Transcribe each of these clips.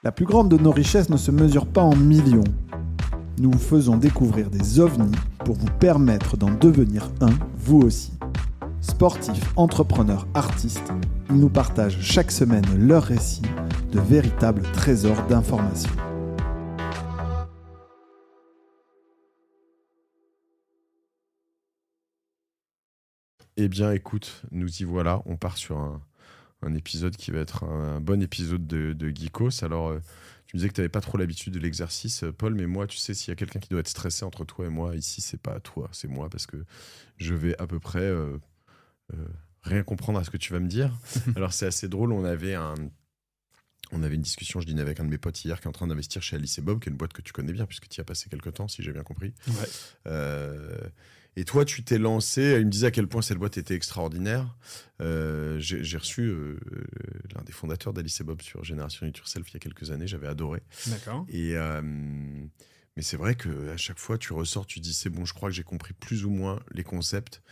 La plus grande de nos richesses ne se mesure pas en millions. Nous vous faisons découvrir des ovnis pour vous permettre d'en devenir un, vous aussi. Sportifs, entrepreneurs, artistes, ils nous partagent chaque semaine leurs récits de véritables trésors d'informations. Eh bien, écoute, nous y voilà. On part sur un épisode qui va être un bon épisode de Geekos. Alors, tu me disais que tu n'avais pas trop l'habitude de l'exercice, Paul, mais moi, tu sais, s'il y a quelqu'un qui doit être stressé entre toi et moi, ici, c'est pas toi, c'est moi, parce que je vais à peu près rien comprendre à ce que tu vas me dire. Alors, c'est assez drôle. On avait une discussion, je dînais avec un de mes potes hier, qui est en train d'investir chez Alice et Bob, qui est une boîte que tu connais bien, puisque tu y as passé quelques temps, si j'ai bien compris. Ouais. Et toi, tu t'es lancé, il me disait à quel point cette boîte était extraordinaire. J'ai reçu l'un des fondateurs d'Alice et Bob sur Génération It Yourself il y a quelques années, j'avais adoré. D'accord. Mais c'est vrai qu'à chaque fois, tu ressors, tu dis c'est bon, je crois que j'ai compris plus ou moins les concepts.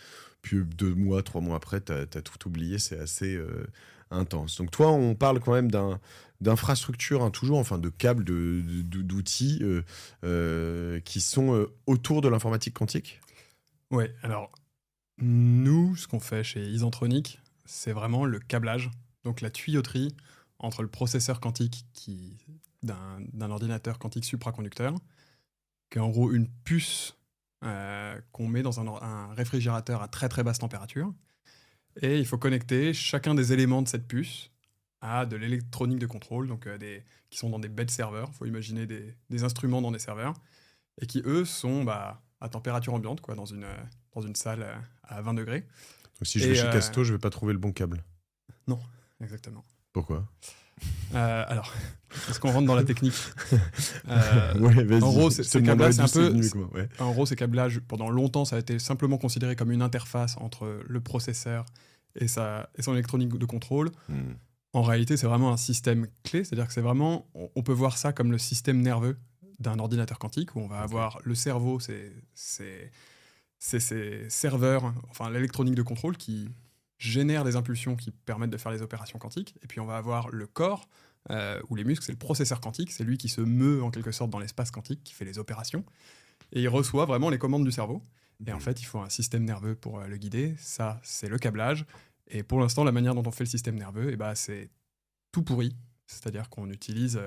Puis 2 mois, 3 mois après, tu as tout oublié, c'est assez intense. Donc toi, on parle quand même d'infrastructures, hein, toujours, enfin de câbles, d'outils qui sont autour de l'informatique quantique. Ouais, alors, nous, ce qu'on fait chez Isentronic, c'est vraiment le câblage, donc la tuyauterie entre le processeur quantique d'un ordinateur quantique supraconducteur, qui est en gros une puce qu'on met dans un réfrigérateur à très très basse température, et il faut connecter chacun des éléments de cette puce à de l'électronique de contrôle, donc qui sont dans des bêtes serveurs. Il faut imaginer des instruments dans des serveurs, et qui, eux, sont à température ambiante, quoi, dans une salle à 20 degrés. Donc si je vais chez Casto, je ne vais pas trouver le bon câble. Non, exactement. Pourquoi ? Alors, est-ce qu'on rentre dans la technique ? Ouais, vas-y. En gros, ces câblages, c'est un peu... Ouais. En gros, ces câblages, pendant longtemps, ça a été simplement considéré comme une interface entre le processeur et son électronique de contrôle. En réalité, c'est vraiment un système clé, c'est-à-dire que c'est vraiment... On peut voir ça comme le système nerveux d'un ordinateur quantique, où on va avoir le cerveau, c'est ces serveurs, enfin l'électronique de contrôle qui génère des impulsions qui permettent de faire les opérations quantiques. Et puis on va avoir le corps, ou les muscles, c'est le processeur quantique, c'est lui qui se meut en quelque sorte dans l'espace quantique, qui fait les opérations. Et il reçoit vraiment les commandes du cerveau. Et en fait, il faut un système nerveux pour le guider. Ça, c'est le câblage. Et pour l'instant, la manière dont on fait le système nerveux, c'est tout pourri. C'est-à-dire qu'on utilise...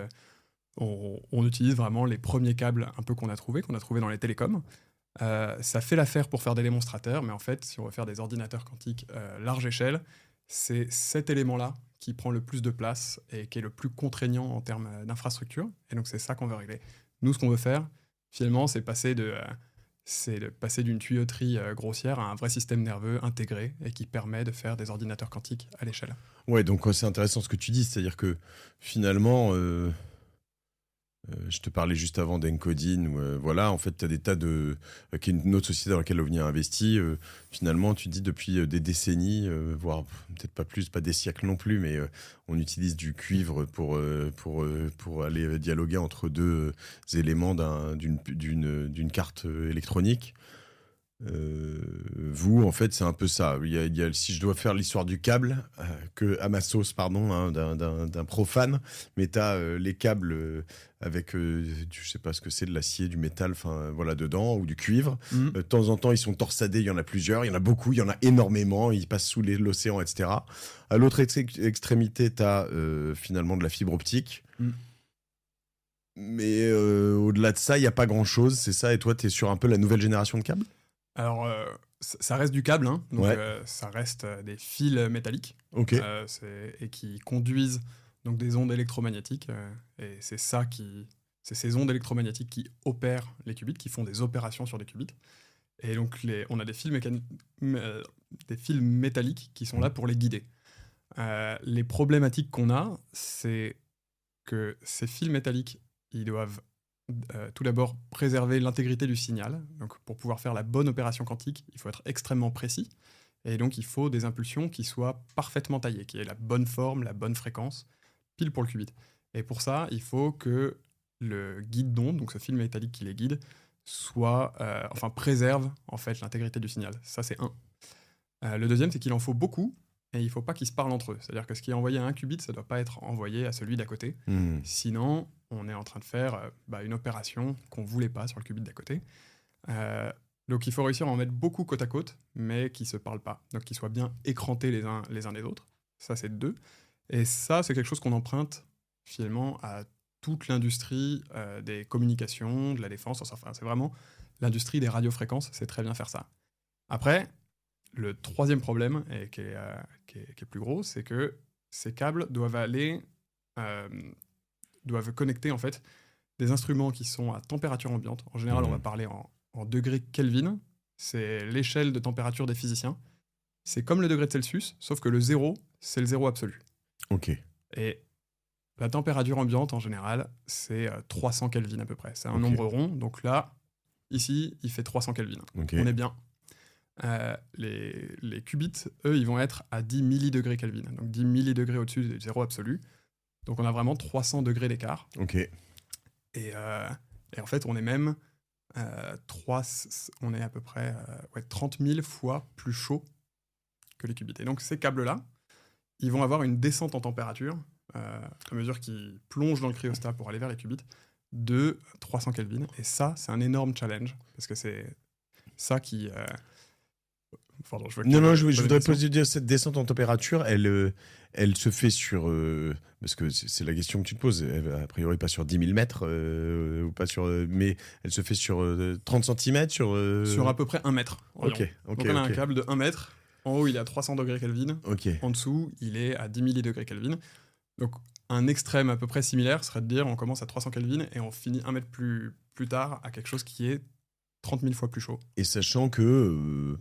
On utilise vraiment les premiers câbles un peu qu'on a trouvés dans les télécoms. Ça fait l'affaire pour faire des démonstrateurs, mais en fait, si on veut faire des ordinateurs quantiques large échelle, c'est cet élément-là qui prend le plus de place et qui est le plus contraignant en termes d'infrastructure. Et donc, c'est ça qu'on veut régler. Nous, ce qu'on veut faire, finalement, c'est passer d'une tuyauterie grossière à un vrai système nerveux intégré et qui permet de faire des ordinateurs quantiques à l'échelle. Ouais, donc c'est intéressant ce que tu dis, c'est-à-dire que finalement... je te parlais juste avant d'Encoding, où voilà, en fait, tu as des tas qui est une autre société dans laquelle OVNI a investi. Finalement, tu dis depuis des décennies, voire peut-être pas plus, pas des siècles non plus, mais on utilise du cuivre pour aller dialoguer entre deux éléments d'une carte électronique. Vous, en fait, c'est un peu ça. Si je dois faire l'histoire du câble, à ma sauce, pardon, hein, d'un profane, mais tu as les câbles avec, je sais pas ce que c'est, de l'acier, du métal, enfin voilà, dedans, ou du cuivre. De temps en temps, ils sont torsadés, il y en a plusieurs, il y en a beaucoup, il y en a énormément, ils passent sous l'océan, etc. À l'autre extrémité, tu as finalement de la fibre optique. Mais au-delà de ça, il n'y a pas grand-chose, c'est ça. Et toi, tu es sur un peu la nouvelle génération de câbles ? Alors, ça reste du câble, hein, donc ouais. Ça reste des fils métalliques et qui conduisent donc des ondes électromagnétiques. Et c'est ces ondes électromagnétiques qui opèrent les qubits, qui font des opérations sur des qubits. Et donc, on a des fils métalliques qui sont là pour les guider. Les problématiques qu'on a, c'est que ces fils métalliques, ils doivent tout d'abord préserver l'intégrité du signal. Donc, pour pouvoir faire la bonne opération quantique, il faut être extrêmement précis. Et donc, il faut des impulsions qui soient parfaitement taillées, qui aient la bonne forme, la bonne fréquence, pile pour le qubit. Et pour ça, il faut que le guide d'onde, donc ce fil métallique qui les guide, préserve en fait l'intégrité du signal. Ça, c'est un. Le deuxième, c'est qu'il en faut beaucoup et il ne faut pas qu'ils se parlent entre eux. C'est-à-dire que ce qui est envoyé à un qubit, ça ne doit pas être envoyé à celui d'à côté. Sinon, on est en train de faire une opération qu'on ne voulait pas sur le qubit d'à côté. Donc il faut réussir à en mettre beaucoup côte à côte, mais qui ne se parlent pas. Donc qu'ils soient bien écrantés les uns des autres. Ça, c'est 2. Et ça, c'est quelque chose qu'on emprunte finalement à toute l'industrie des communications, de la défense. Enfin, c'est vraiment l'industrie des radiofréquences. C'est très bien faire ça. Après, le troisième problème, et qui est plus gros, c'est que ces câbles doivent connecter en fait des instruments qui sont à température ambiante. En général, on va parler en degrés Kelvin. C'est l'échelle de température des physiciens. C'est comme le degré de Celsius, sauf que le 0, c'est le 0 absolu. Ok. Et la température ambiante, en général, c'est 300 Kelvin à peu près. C'est un nombre rond. Donc là, ici, il fait 300 Kelvin. Okay. On est bien. Les qubits, eux, ils vont être à 10 millidegrés Kelvin. Donc 10 millidegrés au-dessus du 0 absolu. Donc on a vraiment 300 degrés d'écart. Ok. Et en fait, on est même on est à peu près 30 000 fois plus chaud que les qubits. Et donc ces câbles-là, ils vont avoir une descente en température à mesure qu'ils plongent dans le cryostat pour aller vers les qubits de 300 Kelvin. Et ça, c'est un énorme challenge parce que c'est ça qui... Pardon, je voudrais poser cette descente en température, elle se fait sur... parce que c'est la question que tu te poses, a priori pas sur 10 000 mètres, ou pas sur, mais elle se fait sur 30 cm Sur à peu près 1 mètre. Donc on a un câble de 1 mètre, en haut il est à 300 degrés Kelvin, en dessous il est à 10 millidegrés Kelvin. Donc un extrême à peu près similaire serait de dire on commence à 300 Kelvin et on finit 1 mètre plus tard à quelque chose qui est 30 000 fois plus chaud. Et sachant que...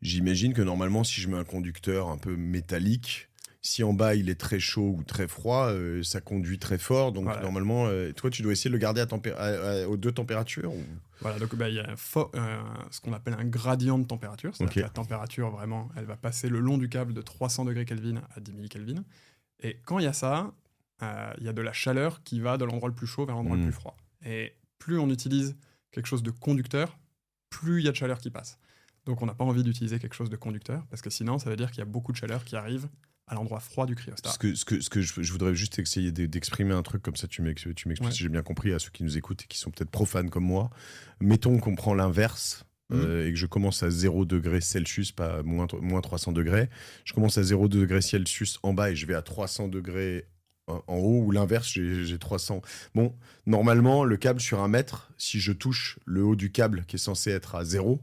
j'imagine que normalement, si je mets un conducteur un peu métallique, si en bas il est très chaud ou très froid, ça conduit très fort. Donc normalement, toi, tu dois essayer de le garder aux deux températures ou... Voilà, donc il y a ce qu'on appelle un gradient de température. C'est-à-dire que la température, vraiment, elle va passer le long du câble de 300 degrés Kelvin à 10 millikelvin. Et quand il y a ça, il y a de la chaleur qui va de l'endroit le plus chaud vers l'endroit le plus froid. Et plus on utilise quelque chose de conducteur, plus il y a de chaleur qui passe. Donc on n'a pas envie d'utiliser quelque chose de conducteur, parce que sinon ça veut dire qu'il y a beaucoup de chaleur qui arrive à l'endroit froid du cryostat. Ce que je voudrais juste essayer d'exprimer un truc comme ça, tu m'expliques si j'ai bien compris à ceux qui nous écoutent et qui sont peut-être profanes comme moi. Mettons qu'on prend l'inverse et que je commence à 0 degrés Celsius, pas moins 300 degrés. Je commence à 0 degrés Celsius en bas et je vais à 300 degrés en haut, ou l'inverse, j'ai 300. Bon, normalement, le câble sur 1 mètre, si je touche le haut du câble qui est censé être à 0,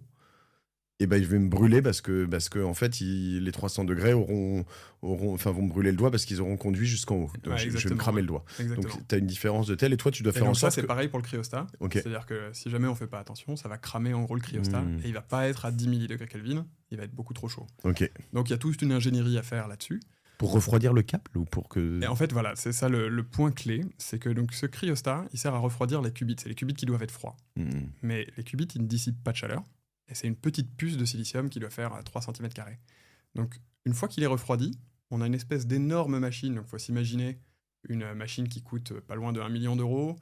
et ben, je vais me brûler parce que en fait, les 300 degrés vont me brûler le doigt parce qu'ils auront conduit jusqu'en haut. Donc, je vais me cramer le doigt. Exactement. Donc, tu as une différence de telle, et toi, tu dois faire en sorte c'est pareil pour le cryostat. C'est-à-dire que si jamais on fait pas attention, ça va cramer en gros le cryostat et il va pas être à 10 millidegrés Kelvin, il va être beaucoup trop chaud. Donc, il y a toute une ingénierie à faire là-dessus. Pour refroidir le câble ou pour que... Et en fait, voilà, c'est ça le point clé, c'est que donc, ce cryostat, il sert à refroidir les qubits. C'est les qubits qui doivent être froids. Mais les qubits, ils ne dissipent pas de chaleur. Et c'est une petite puce de silicium qui doit faire 3 cm². Donc, une fois qu'il est refroidi, on a une espèce d'énorme machine. Donc, il faut s'imaginer une machine qui coûte pas loin de 1 million d'euros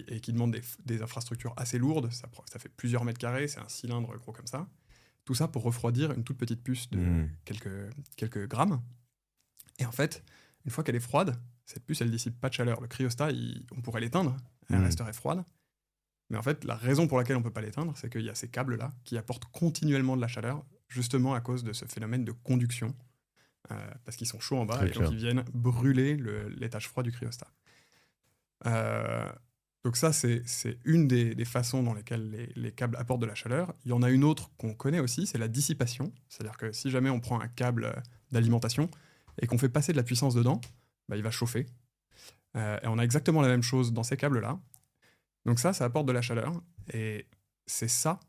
et qui demande des infrastructures assez lourdes. Ça fait plusieurs mètres carrés, c'est un cylindre gros comme ça. Tout ça pour refroidir une toute petite puce de quelques grammes. Et en fait, une fois qu'elle est froide, cette puce, elle dissipe pas de chaleur. Le cryostat, on pourrait l'éteindre, elle resterait froide. Mais en fait, la raison pour laquelle on ne peut pas l'éteindre, c'est qu'il y a ces câbles-là qui apportent continuellement de la chaleur, justement à cause de ce phénomène de conduction, parce qu'ils sont chauds en bas, donc ils viennent brûler l'étage froid du cryostat. Donc ça, c'est une des façons dans lesquelles les câbles apportent de la chaleur. Il y en a une autre qu'on connaît aussi, c'est la dissipation. C'est-à-dire que si jamais on prend un câble d'alimentation et qu'on fait passer de la puissance dedans, il va chauffer. Et on a exactement la même chose dans ces câbles-là. Donc ça apporte de la chaleur, et c'est ça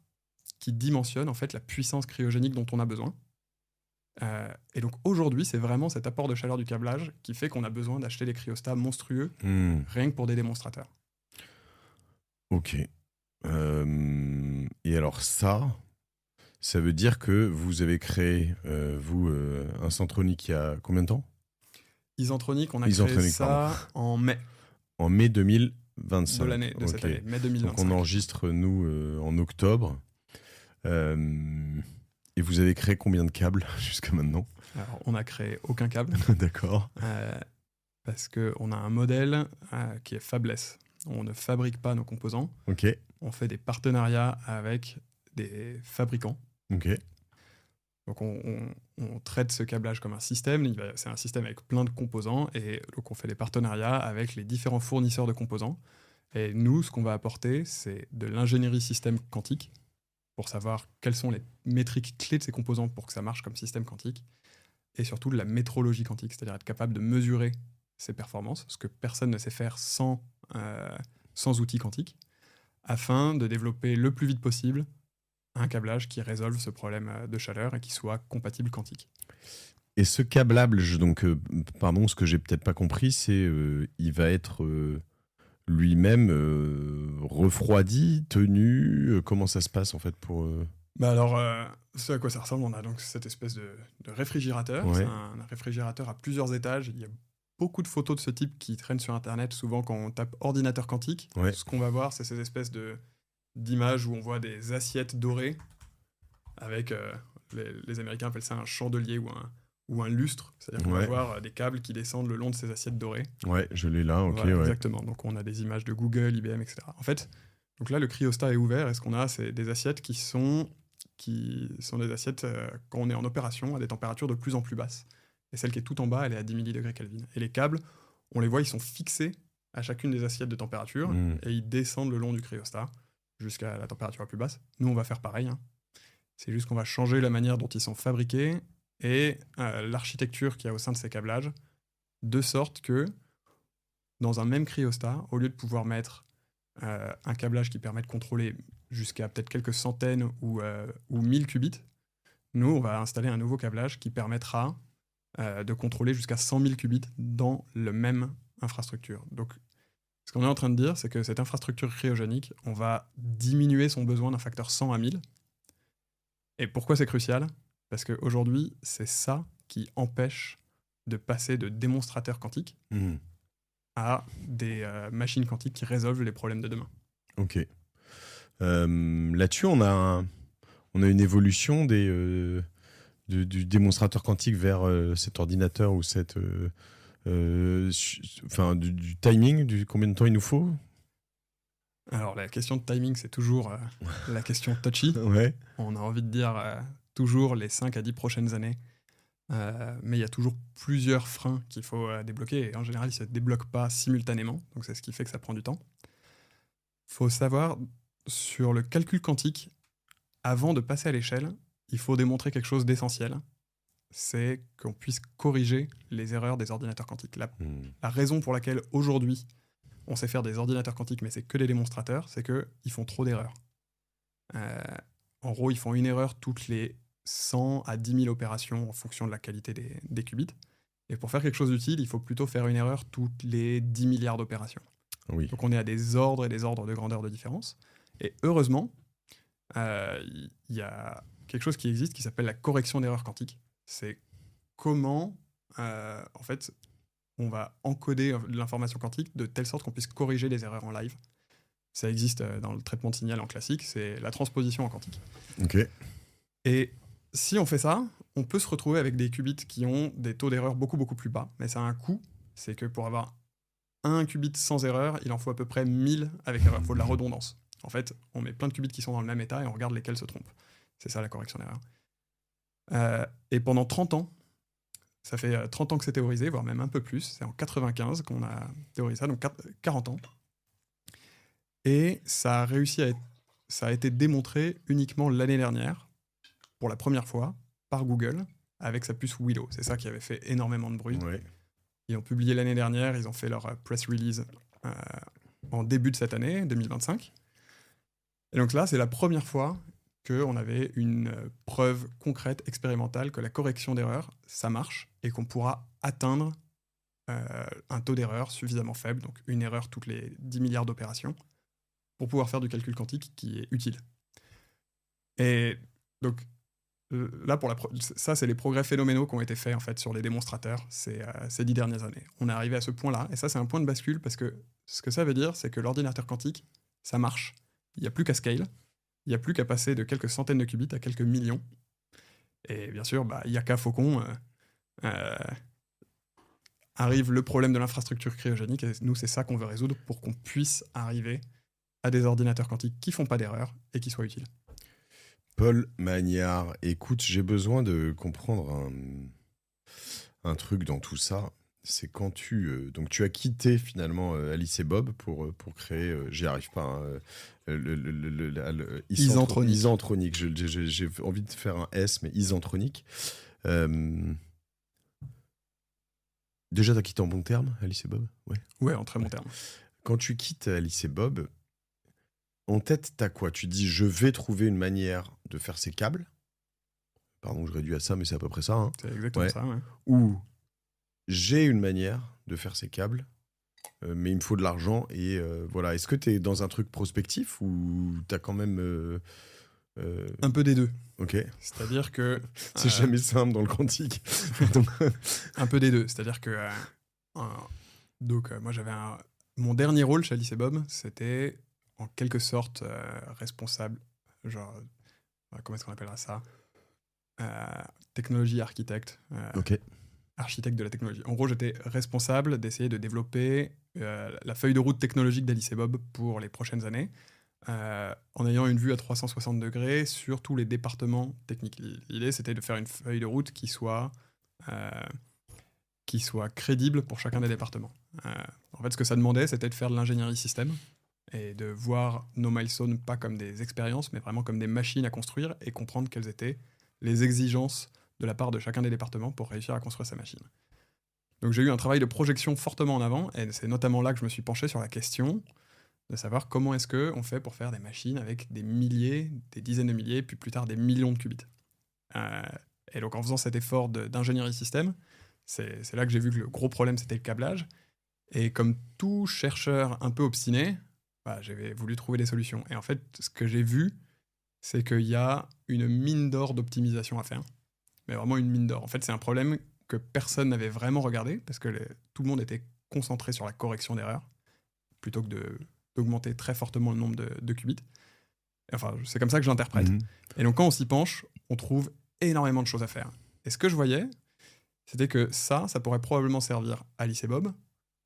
qui dimensionne en fait la puissance cryogénique dont on a besoin. Et donc aujourd'hui, c'est vraiment cet apport de chaleur du câblage qui fait qu'on a besoin d'acheter des cryostats monstrueux, rien que pour des démonstrateurs. Ok. Et alors ça veut dire que vous avez créé, Isentronic, il y a combien de temps ? Isentronic, on a créé ça en mai. En mai 2025. De cette année, mai 2025. Donc on enregistre, nous, en octobre. Et vous avez créé combien de câbles jusqu'à maintenant? Alors, on n'a créé aucun câble D'accord. parce qu'on a un modèle qui est fabless. On ne fabrique pas nos composants. Ok. On fait des partenariats avec des fabricants. Ok. Donc on traite ce câblage comme un système. C'est un système avec plein de composants. Et donc on fait des partenariats avec les différents fournisseurs de composants. Et nous, ce qu'on va apporter, c'est de l'ingénierie système quantique pour savoir quelles sont les métriques clés de ces composants pour que ça marche comme système quantique. Et surtout de la métrologie quantique, c'est-à-dire être capable de mesurer ses performances, ce que personne ne sait faire sans outils quantiques, afin de développer le plus vite possible un câblage qui résolve ce problème de chaleur et qui soit compatible quantique. Et ce câblage, donc, pardon, ce que j'ai peut-être pas compris, c'est il va être lui-même refroidi, tenu. Comment ça se passe en fait pour Alors, ce à quoi ça ressemble, on a donc cette espèce de réfrigérateur. Ouais. C'est un réfrigérateur à plusieurs étages. Il y a beaucoup de photos de ce type qui traînent sur Internet. Souvent, quand on tape ordinateur quantique, Ouais. ce qu'on va voir, c'est ces espèces d'images où on voit des assiettes dorées avec, les Américains appellent ça un chandelier ou un lustre. C'est-à-dire qu'on va Ouais. voir des câbles qui descendent le long de ces assiettes dorées. Ouais, je l'ai là. Ok. Voilà, Ouais. exactement. Donc, on a des images de Google, IBM, etc. En fait, donc là, le cryostat est ouvert et ce qu'on a, c'est des assiettes qui sont des assiettes quand on est en opération à des températures de plus en plus basses. Et celle qui est tout en bas, elle est à 10 millidegrés Kelvin. Et les câbles, on les voit, ils sont fixés à chacune des assiettes de température et ils descendent le long du cryostat jusqu'à la température la plus basse. Nous, on va faire pareil. C'est juste qu'on va changer la manière dont ils sont fabriqués et l'architecture qu'il y a au sein de ces câblages, de sorte que dans un même cryostat, au lieu de pouvoir mettre un câblage qui permet de contrôler jusqu'à peut-être quelques centaines ou 1000 qubits, nous, on va installer un nouveau câblage qui permettra de contrôler jusqu'à 100 000 qubits dans le même infrastructure. Donc, ce qu'on est en train de dire, c'est que cette infrastructure cryogénique, on va diminuer son besoin d'un facteur 100 à 1000. Et pourquoi c'est crucial? Parce qu'aujourd'hui, c'est ça qui empêche de passer de démonstrateurs quantiques à des machines quantiques qui résolvent les problèmes de demain. Ok. Là-dessus, on a une évolution du démonstrateur quantique vers cet ordinateur ou du timing, du combien de temps il nous faut? Alors, la question de timing, c'est toujours la question touchy. Ouais. On a envie de dire toujours les 5 à 10 prochaines années. Mais il y a toujours plusieurs freins qu'il faut débloquer. Et en général, ils ne se débloquent pas simultanément. Donc, c'est ce qui fait que ça prend du temps. Il faut savoir, sur le calcul quantique, avant de passer à l'échelle, il faut démontrer quelque chose d'essentiel. C'est qu'on puisse corriger les erreurs des ordinateurs quantiques. La raison pour laquelle, aujourd'hui, on sait faire des ordinateurs quantiques, mais c'est que des démonstrateurs, c'est qu'ils font trop d'erreurs. En gros, ils font une erreur toutes les 100 à 10 000 opérations en fonction de la qualité des qubits. Et pour faire quelque chose d'utile, il faut plutôt faire une erreur toutes les 10 milliards d'opérations. Oui. Donc on est à des ordres et des ordres de grandeur de différence. Et heureusement, il y a quelque chose qui existe qui s'appelle la correction d'erreurs quantiques. C'est comment, en fait, on va encoder l'information quantique de telle sorte qu'on puisse corriger les erreurs en live. Ça existe dans le traitement de signal en classique, c'est la transposition en quantique. Ok. Et si on fait ça, on peut se retrouver avec des qubits qui ont des taux d'erreur beaucoup, beaucoup plus bas. Mais ça a un coût, c'est que pour avoir un qubit sans erreur, il en faut à peu près 1000 avec erreur. Il faut de la redondance. En fait, on met plein de qubits qui sont dans le même état et on regarde lesquels se trompent. C'est ça la correction d'erreur. Et pendant 30 ans, ça fait 30 ans que c'est théorisé, voire même un peu plus. C'est en 95 qu'on a théorisé ça, donc 40 ans. Et ça a été démontré uniquement l'année dernière, pour la première fois, par Google, avec sa puce Willow. C'est ça qui avait fait énormément de bruit. Ouais. Ils ont publié l'année dernière, ils ont fait leur press release en début de cette année, 2025. Et donc là, c'est la première fois qu'on avait une preuve concrète, expérimentale, que la correction d'erreur, ça marche, et qu'on pourra atteindre un taux d'erreur suffisamment faible, donc une erreur toutes les 10 milliards d'opérations, pour pouvoir faire du calcul quantique qui est utile. Et donc, là, ça, c'est les progrès phénoménaux qui ont été faits en fait, sur les démonstrateurs ces 10 dernières années. On est arrivé à ce point-là, et ça, c'est un point de bascule, parce que ce que ça veut dire, c'est que l'ordinateur quantique, ça marche. Il n'y a plus qu'à scale, il n'y a plus qu'à passer de quelques centaines de qubits à quelques millions. Et bien sûr, Yaka Faucon arrive le problème de l'infrastructure cryogénique, et nous, c'est ça qu'on veut résoudre pour qu'on puisse arriver à des ordinateurs quantiques qui font pas d'erreur et qui soient utiles. Paul Magnard, écoute, j'ai besoin de comprendre un truc dans tout ça. C'est quand donc tu as quitté finalement Alice et Bob pour créer, j'y arrive pas, hein, Isentronic. Isentronic. J'ai envie de faire un S, mais Isentronic. Déjà, t'as quitté en bon terme, Alice et Bob? Ouais, en très bon terme. Quand tu quittes Alice et Bob, en tête, t'as quoi? Tu dis, je vais trouver une manière de faire ces câbles. Pardon, je réduis à ça, mais c'est à peu près ça. Hein. C'est exactement ça, ouais. Ou j'ai une manière de faire ces câbles, mais il me faut de l'argent. Et voilà. Est-ce que t'es dans un truc prospectif ou t'as quand même... Un peu des deux. Ok. C'est-à-dire que... c'est jamais simple dans le quantique. Un peu des deux. C'est-à-dire que... moi, j'avais mon dernier rôle chez Alice et Bob, c'était en quelque sorte responsable, genre... comment est-ce qu'on appellera ça? Technologie architecte. Ok. Architecte de la technologie. En gros, j'étais responsable d'essayer de développer la feuille de route technologique d'Alice et Bob pour les prochaines années, en ayant une vue à 360 degrés sur tous les départements techniques. L'idée, c'était de faire une feuille de route qui soit crédible pour chacun des départements. En fait, ce que ça demandait, c'était de faire de l'ingénierie système et de voir nos milestones pas comme des expériences, mais vraiment comme des machines à construire et comprendre quelles étaient les exigences de la part de chacun des départements pour réussir à construire sa machine. Donc j'ai eu un travail de projection fortement en avant, et c'est notamment là que je me suis penché sur la question de savoir comment est-ce qu'on fait pour faire des machines avec des milliers, des dizaines de milliers, puis plus tard des millions de qubits. Et donc en faisant cet effort d'ingénierie système, c'est là que j'ai vu que le gros problème c'était le câblage, et comme tout chercheur un peu obstiné, j'ai voulu trouver des solutions. Et en fait, ce que j'ai vu, c'est qu'il y a une mine d'or d'optimisation à faire. Mais vraiment une mine d'or. En fait, c'est un problème que personne n'avait vraiment regardé, parce que tout le monde était concentré sur la correction d'erreurs, plutôt que d'augmenter très fortement le nombre de qubits. Enfin, c'est comme ça que je l'interprète. Mhm. Et donc, quand on s'y penche, on trouve énormément de choses à faire. Et ce que je voyais, c'était que ça pourrait probablement servir à Alice et Bob,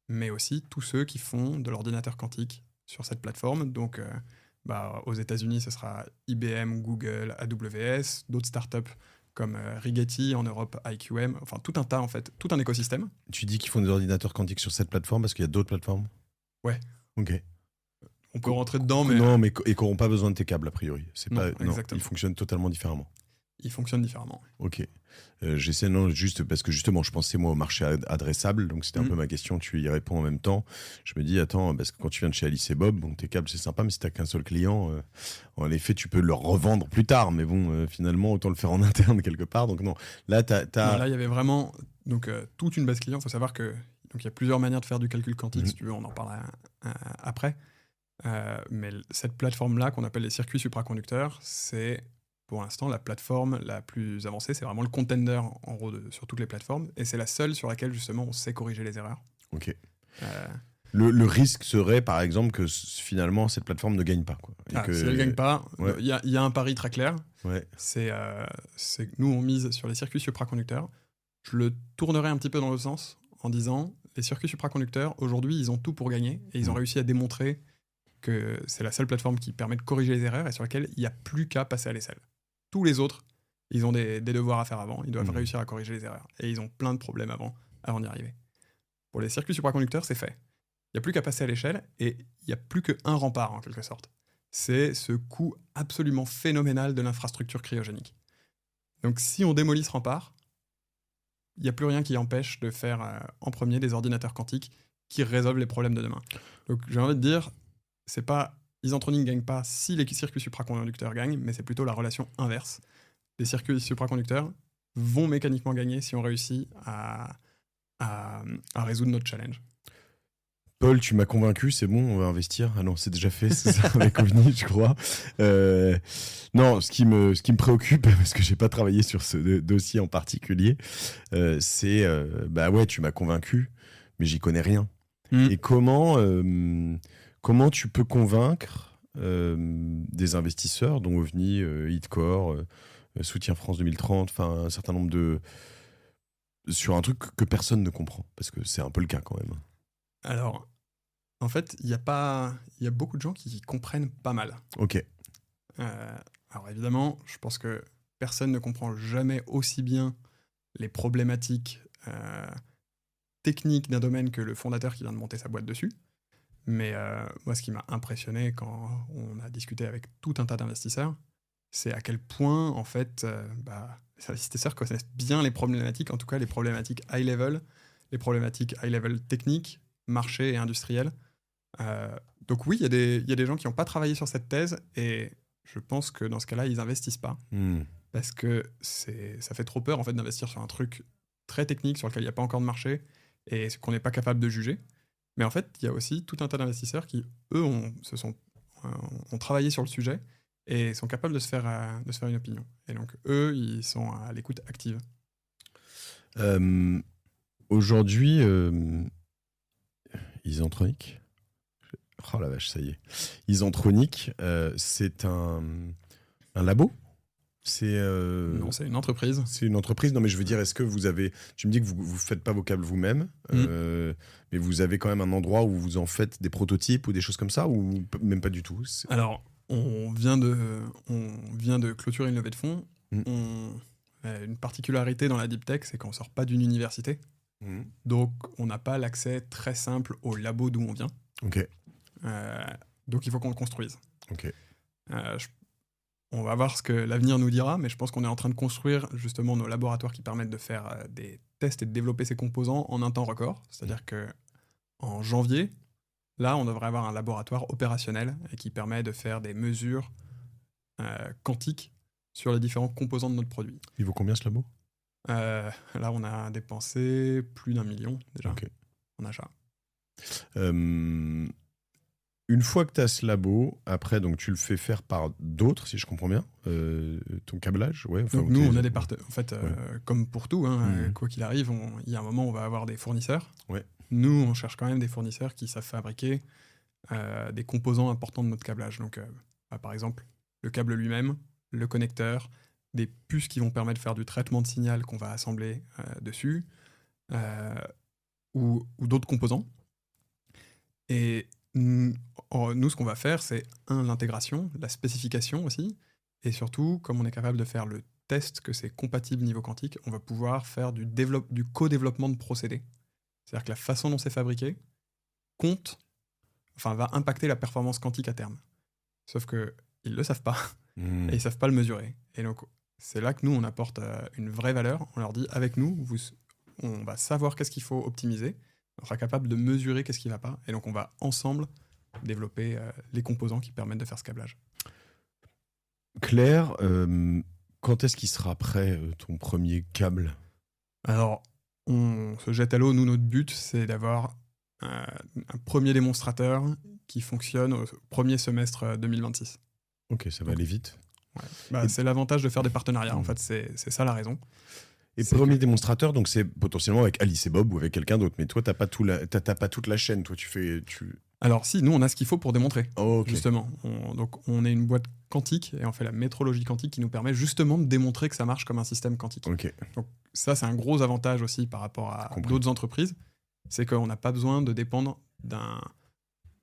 mais aussi tous ceux qui font de l'ordinateur quantique sur cette plateforme. Donc, aux États-Unis, ce sera IBM, Google, AWS, d'autres startups comme Rigetti, en Europe, IQM, enfin tout un tas en fait, tout un écosystème. Tu dis qu'ils font des ordinateurs quantiques sur cette plateforme parce qu'il y a d'autres plateformes? Ouais. Ok. On peut rentrer dedans, mais... Non, mais qui n'auront pas besoin de tes câbles, a priori. Non, Non, exactement. ils fonctionnent totalement différemment. Ils fonctionnent différemment. Ok. J'essaie, non, juste parce que justement, je pensais moi au marché adressable, donc c'était un peu ma question, tu y réponds en même temps. Je me dis, attends, parce que quand tu viens de chez Alice et Bob, bon, tes câbles c'est sympa, mais si t'as qu'un seul client, en effet, tu peux le revendre plus tard, mais bon, finalement, autant le faire en interne quelque part. Donc non, là, Non, là, il y avait vraiment toute une base client. Il faut savoir que il y a plusieurs manières de faire du calcul quantique, si tu veux, on en parlera après. Mais cette plateforme-là, qu'on appelle les circuits supraconducteurs, c'est pour l'instant la plateforme la plus avancée. C'est vraiment le contender en gros sur toutes les plateformes, et c'est la seule sur laquelle justement on sait corriger les erreurs. Ok. Le risque serait par exemple que finalement cette plateforme ne gagne pas, quoi. Si elle ne gagne pas, ouais. y a un pari très clair. Ouais. C'est que nous on mise sur les circuits supraconducteurs. Je le tournerai un petit peu dans le sens en disant les circuits supraconducteurs aujourd'hui ils ont tout pour gagner, et ils ont réussi à démontrer que c'est la seule plateforme qui permet de corriger les erreurs et sur laquelle il n'y a plus qu'à passer à l'aisselle. Tous les autres, ils ont des devoirs à faire avant, ils doivent réussir à corriger les erreurs. Et ils ont plein de problèmes avant d'y arriver. Pour les circuits supraconducteurs, c'est fait. Il n'y a plus qu'à passer à l'échelle, et il n'y a plus qu'un rempart, en quelque sorte. C'est ce coût absolument phénoménal de l'infrastructure cryogénique. Donc si on démolit ce rempart, il n'y a plus rien qui empêche de faire en premier des ordinateurs quantiques qui résolvent les problèmes de demain. Donc j'ai envie de dire, c'est pas... Isentronic ne gagne pas si les circuits supraconducteurs gagnent, mais c'est plutôt la relation inverse. Les circuits supraconducteurs vont mécaniquement gagner si on réussit à résoudre notre challenge. Paul, tu m'as convaincu, c'est bon, on va investir. Ah non, c'est déjà fait, c'est ça, avec OVNI, je crois. Non, ce qui me préoccupe, parce que j'ai pas travaillé sur ce dossier en particulier, c'est, ouais, tu m'as convaincu, mais j'y connais rien. Et comment tu peux convaincre des investisseurs, dont OVNI, Hitcore, Soutien France 2030, enfin un certain nombre de... sur un truc que personne ne comprend, parce que c'est un peu le cas quand même. Alors, en fait, il y a beaucoup de gens qui comprennent pas mal. Ok. Alors évidemment, je pense que personne ne comprend jamais aussi bien les problématiques techniques d'un domaine que le fondateur qui vient de monter sa boîte dessus. Mais moi, ce qui m'a impressionné quand on a discuté avec tout un tas d'investisseurs, c'est à quel point, en fait, les investisseurs connaissent bien les problématiques, en tout cas les problématiques high-level, les problématiques high-level techniques, marché et industrielles. Donc oui, il y a des gens qui n'ont pas travaillé sur cette thèse, et je pense que dans ce cas-là, ils n'investissent pas. Parce que ça fait trop peur, en fait, d'investir sur un truc très technique sur lequel il n'y a pas encore de marché et qu'on n'est pas capable de juger. Mais en fait, il y a aussi tout un tas d'investisseurs qui, eux, ont travaillé sur le sujet et sont capables de se faire une opinion. Et donc, eux, ils sont à l'écoute active. Aujourd'hui, Isentronic, oh la vache, ça y est. Isentronic, c'est un labo? Non, c'est une entreprise. C'est une entreprise. Non, mais je veux dire, est-ce que vous avez... Tu me dis que vous ne faites pas vos câbles vous-même, mais vous avez quand même un endroit où vous en faites des prototypes ou des choses comme ça, ou même pas du tout? Alors, on vient de clôturer une levée de fonds. Une particularité dans la deep tech, c'est qu'on ne sort pas d'une université. Donc, on n'a pas l'accès très simple au labo d'où on vient. Ok. Donc, il faut qu'on le construise. Ok. On va voir ce que l'avenir nous dira, mais je pense qu'on est en train de construire justement nos laboratoires qui permettent de faire des tests et de développer ces composants en un temps record. C'est-à-dire que en janvier, là, on devrait avoir un laboratoire opérationnel et qui permet de faire des mesures quantiques sur les différents composants de notre produit. Il vaut combien ce labo? Là, on a dépensé plus d'1 million déjà en achat. Une fois que tu as ce labo, après, donc, tu le fais faire par d'autres, si je comprends bien, ton câblage. Ouais, donc nous, on a des partenaires. En fait, comme pour tout, quoi qu'il arrive, il y a un moment où on va avoir des fournisseurs. Ouais. Nous, on cherche quand même des fournisseurs qui savent fabriquer des composants importants de notre câblage. Donc, par exemple, le câble lui-même, le connecteur, des puces qui vont permettre de faire du traitement de signal qu'on va assembler dessus, ou d'autres composants. Et nous, ce qu'on va faire, c'est l'intégration, la spécification aussi, et surtout, comme on est capable de faire le test que c'est compatible niveau quantique, on va pouvoir faire du co-développement de procédés. C'est-à-dire que la façon dont c'est fabriqué va impacter la performance quantique à terme. Sauf qu'ils ne le savent pas, et ils ne savent pas le mesurer. Et donc, c'est là que nous, on apporte une vraie valeur. On leur dit, avec nous, on va savoir qu'est-ce qu'il faut optimiser, on sera capable de mesurer qu'est-ce qui ne va pas, et donc on va ensemble développer les composants qui permettent de faire ce câblage. Claire, quand est-ce qu'il sera prêt, ton premier câble? Alors, on se jette à l'eau. Nous, notre but, c'est d'avoir un premier démonstrateur qui fonctionne au premier semestre 2026. Ok, ça va aller vite. Ouais. C'est l'avantage de faire des partenariats, en fait, c'est ça la raison. Et premier démonstrateur, donc c'est potentiellement avec Alice et Bob ou avec quelqu'un d'autre. Mais toi, t'as pas toute la chaîne. Toi, Alors si, nous, on a ce qu'il faut pour démontrer, okay. Justement. Donc, on est une boîte quantique et on fait la métrologie quantique qui nous permet justement de démontrer que ça marche comme un système quantique. Okay. Donc ça, c'est un gros avantage aussi par rapport à d'autres entreprises. C'est qu'on n'a pas besoin de dépendre d'un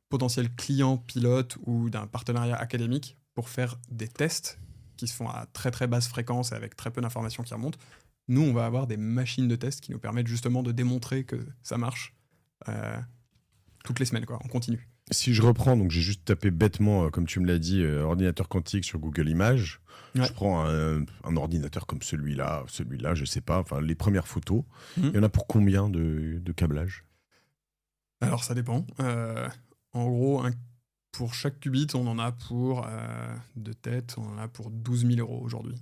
potentiel client pilote ou d'un partenariat académique pour faire des tests qui se font à très très basse fréquence et avec très peu d'informations qui remontent. Nous, on va avoir des machines de tests qui nous permettent justement de démontrer que ça marche toutes les semaines, on continue. Si je reprends, donc j'ai juste tapé bêtement, comme tu me l'as dit, ordinateur quantique sur Google Images. Ouais. Je prends un ordinateur comme celui-là, je sais pas, enfin les premières photos. Il y en a pour combien de câblage? Alors ça dépend. En gros, pour chaque qubit, on en a pour, de tête, on en a pour 12 000 € aujourd'hui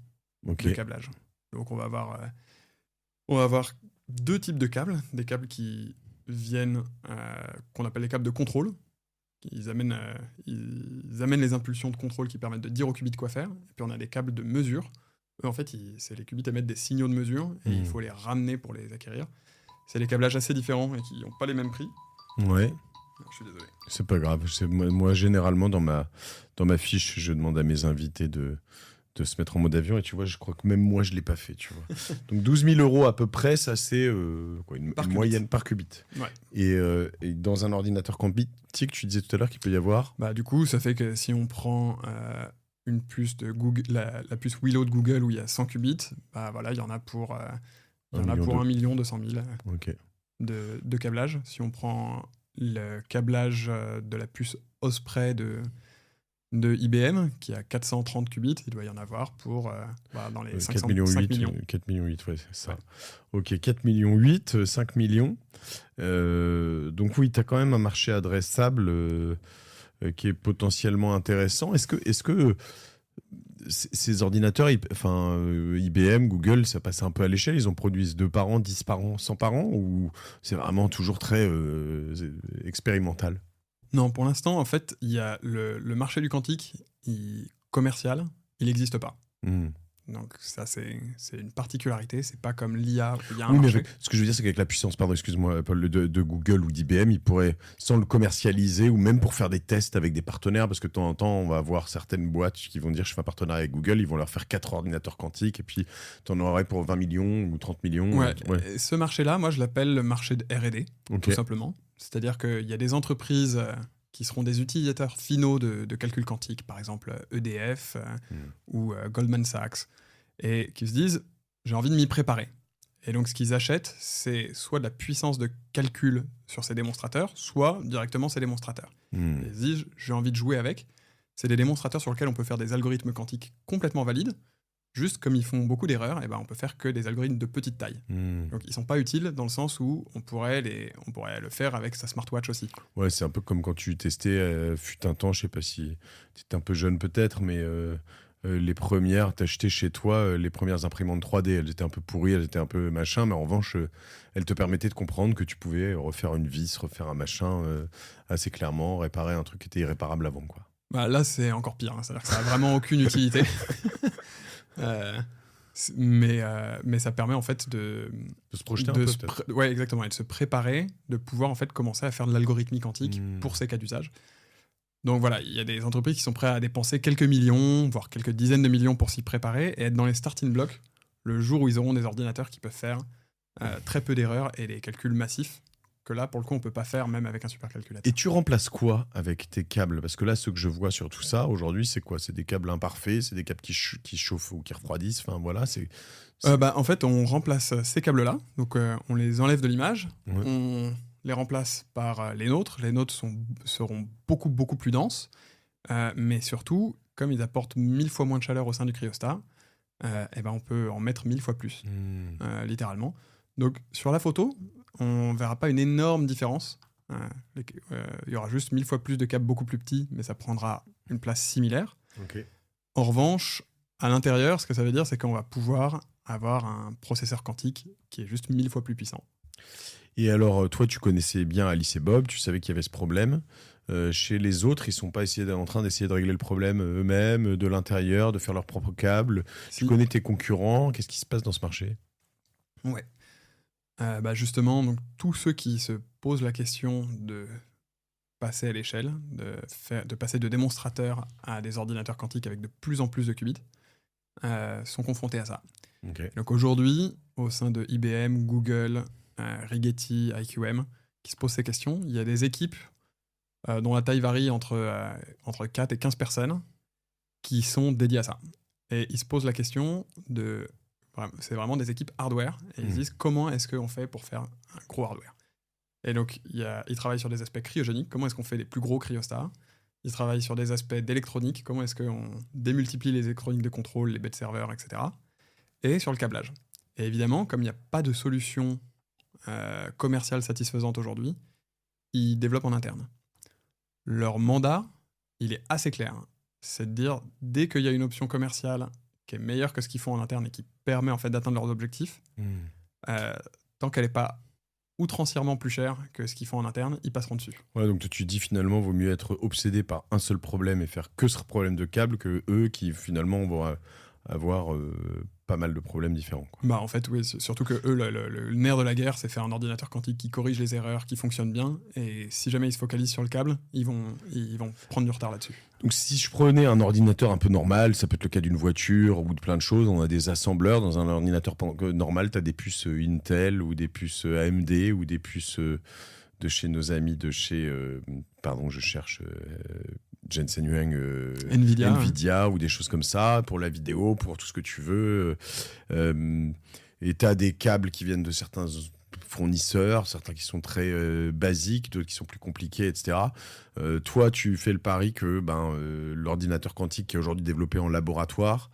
de câblage. Donc on va avoir deux types de câbles, des câbles qui viennent, qu'on appelle les câbles de contrôle. Ils amènent les impulsions de contrôle qui permettent de dire aux qubits quoi faire. Et puis on a des câbles de mesure. Eux, en fait, les qubits émettent des signaux de mesure et il faut les ramener pour les acquérir. C'est des câblages assez différents et qui n'ont pas les mêmes prix. Ouais. Je suis désolé. C'est pas grave. Moi, généralement, dans ma fiche, je demande à mes invités de de se mettre en mode avion. Et tu vois, je crois que même moi, je ne l'ai pas fait. Tu vois. Donc 12 000 € à peu près, ça c'est une moyenne par qubit. Ouais. Et dans un ordinateur quantique, tu disais tout à l'heure qu'il peut y avoir... Bah, du coup, ça fait que si on prend une puce de Google, la puce Willow de Google où il y a 100 qubits, bah, voilà, il y en a pour 1 million 200 000 Ok. de câblage. Si on prend le câblage de la puce Osprey de IBM, qui a 430 qubits, il doit y en avoir pour dans les 5 millions. 4 millions 8, ouais, c'est ça. Ouais. Ok, 4 millions 8, 5 millions. Donc oui, tu as quand même un marché adressable qui est potentiellement intéressant. Est-ce que ces ordinateurs, IBM, Google, ça passe un peu à l'échelle? Ils en produisent 2 par an, 10 par an, 100 par an? Ou c'est vraiment toujours très expérimental? Non, pour l'instant, en fait, il y a le marché du quantique commercial, il n'existe pas. Donc ça, c'est une particularité. C'est pas comme l'IA où il y a un marché. Ce que je veux dire, c'est qu'avec la puissance, pardon, excuse-moi, Paul, de Google ou d'IBM, ils pourraient, sans le commercialiser, ou même pour faire des tests avec des partenaires, parce que de temps en temps, on va avoir certaines boîtes qui vont dire, je fais un partenariat avec Google, ils vont leur faire 4 ordinateurs quantiques, et puis tu en aurais pour 20 millions ou 30 millions. Ouais. Et ce marché-là, moi, je l'appelle le marché de R&D, tout simplement. C'est-à-dire qu'il y a des entreprises qui seront des utilisateurs finaux de calcul quantique, par exemple EDF ou Goldman Sachs, et qui se disent « j'ai envie de m'y préparer ». Et donc ce qu'ils achètent, c'est soit de la puissance de calcul sur ces démonstrateurs, soit directement ces démonstrateurs. Et ils se disent « j'ai envie de jouer avec ». C'est des démonstrateurs sur lesquels on peut faire des algorithmes quantiques complètement valides. Juste comme ils font beaucoup d'erreurs, et ben on peut faire que des algorithmes de petite taille. Donc ils sont pas utiles dans le sens où on pourrait le faire avec sa smartwatch aussi. Ouais, c'est un peu comme quand tu testais, fut un temps, je sais pas si tu étais un peu jeune peut-être, mais les premières, t'achetais chez toi les premières imprimantes 3D, elles étaient un peu pourries, elles étaient un peu machin, mais en revanche, elles te permettaient de comprendre que tu pouvais refaire une vis, refaire un machin assez clairement, réparer un truc qui était irréparable avant, quoi. Bah là, c'est encore pire, hein. C'est-à-dire que ça n'a vraiment aucune utilité. Mais ça permet en fait de se projeter un peu, peut-être. Ouais, exactement, et de se préparer, de pouvoir en fait commencer à faire de l'algorithmie quantique pour ces cas d'usage. Donc voilà, il y a des entreprises qui sont prêtes à dépenser quelques millions, voire quelques dizaines de millions pour s'y préparer et être dans les starting blocks le jour où ils auront des ordinateurs qui peuvent faire très peu d'erreurs et des calculs massifs que là, pour le coup, on peut pas faire même avec un supercalculateur. Et tu remplaces quoi avec tes câbles? Parce que là, ce que je vois sur tout ça, aujourd'hui, c'est quoi? C'est des câbles imparfaits, c'est des câbles qui chauffent ou qui refroidissent, enfin voilà, en fait, on remplace ces câbles-là, donc on les enlève de l'image, on les remplace par les nôtres. Les nôtres seront beaucoup, beaucoup plus denses, mais surtout, comme ils apportent 1000 fois moins de chaleur au sein du cryostat, on peut en mettre 1000 fois plus, littéralement. Donc, sur la photo, on verra pas une énorme différence. Il y aura juste 1000 fois plus de câbles beaucoup plus petits, mais ça prendra une place similaire. Okay. En revanche, à l'intérieur, ce que ça veut dire, c'est qu'on va pouvoir avoir un processeur quantique qui est juste 1000 fois plus puissant. Et alors, toi, tu connaissais bien Alice et Bob, tu savais qu'il y avait ce problème. Chez les autres, ils sont pas en train d'essayer de régler le problème eux-mêmes, de l'intérieur, de faire leurs propres câbles. Si. Tu connais tes concurrents. Qu'est-ce qui se passe dans ce marché? Ouais. Justement, donc, tous ceux qui se posent la question de passer à l'échelle, de passer de démonstrateurs à des ordinateurs quantiques avec de plus en plus de qubits, sont confrontés à ça. Okay. Donc aujourd'hui, au sein de IBM, Google, Rigetti, IQM, qui se posent ces questions, il y a des équipes dont la taille varie entre 4 et 15 personnes qui sont dédiées à ça. Et ils se posent la question de... C'est vraiment des équipes hardware, et ils se disent comment est-ce qu'on fait pour faire un gros hardware. Et donc, ils travaillent sur des aspects cryogéniques, comment est-ce qu'on fait les plus gros cryostats. Ils travaillent sur des aspects d'électronique, comment est-ce qu'on démultiplie les électroniques de contrôle, les bêtes serveurs, etc. Et sur le câblage. Et évidemment, comme il n'y a pas de solution commerciale satisfaisante aujourd'hui, ils développent en interne. Leur mandat, il est assez clair. C'est de dire, dès qu'il y a une option commerciale qui est meilleure que ce qu'ils font en interne et qui permet en fait d'atteindre leurs objectifs, tant qu'elle n'est pas outrancièrement plus chère que ce qu'ils font en interne, ils passeront dessus. Ouais, donc tu dis finalement, vaut mieux être obsédé par un seul problème et faire que ce problème de câble que eux qui finalement vont avoir pas mal de problèmes différents, quoi. Bah en fait oui, surtout que eux le nerf de la guerre c'est faire un ordinateur quantique qui corrige les erreurs, qui fonctionne bien, et si jamais ils se focalisent sur le câble, ils vont prendre du retard là-dessus. Donc si je prenais un ordinateur un peu normal, ça peut être le cas d'une voiture ou de plein de choses, on a des assembleurs. Dans un ordinateur normal, tu as des puces Intel ou des puces AMD ou des puces de chez nos amis de chez Jensen Huang, Nvidia ou des choses comme ça, pour la vidéo, pour tout ce que tu veux. Et tu as des câbles qui viennent de certains fournisseurs, certains qui sont très basiques, d'autres qui sont plus compliqués, etc. Toi, tu fais le pari que l'ordinateur quantique qui est aujourd'hui développé en laboratoire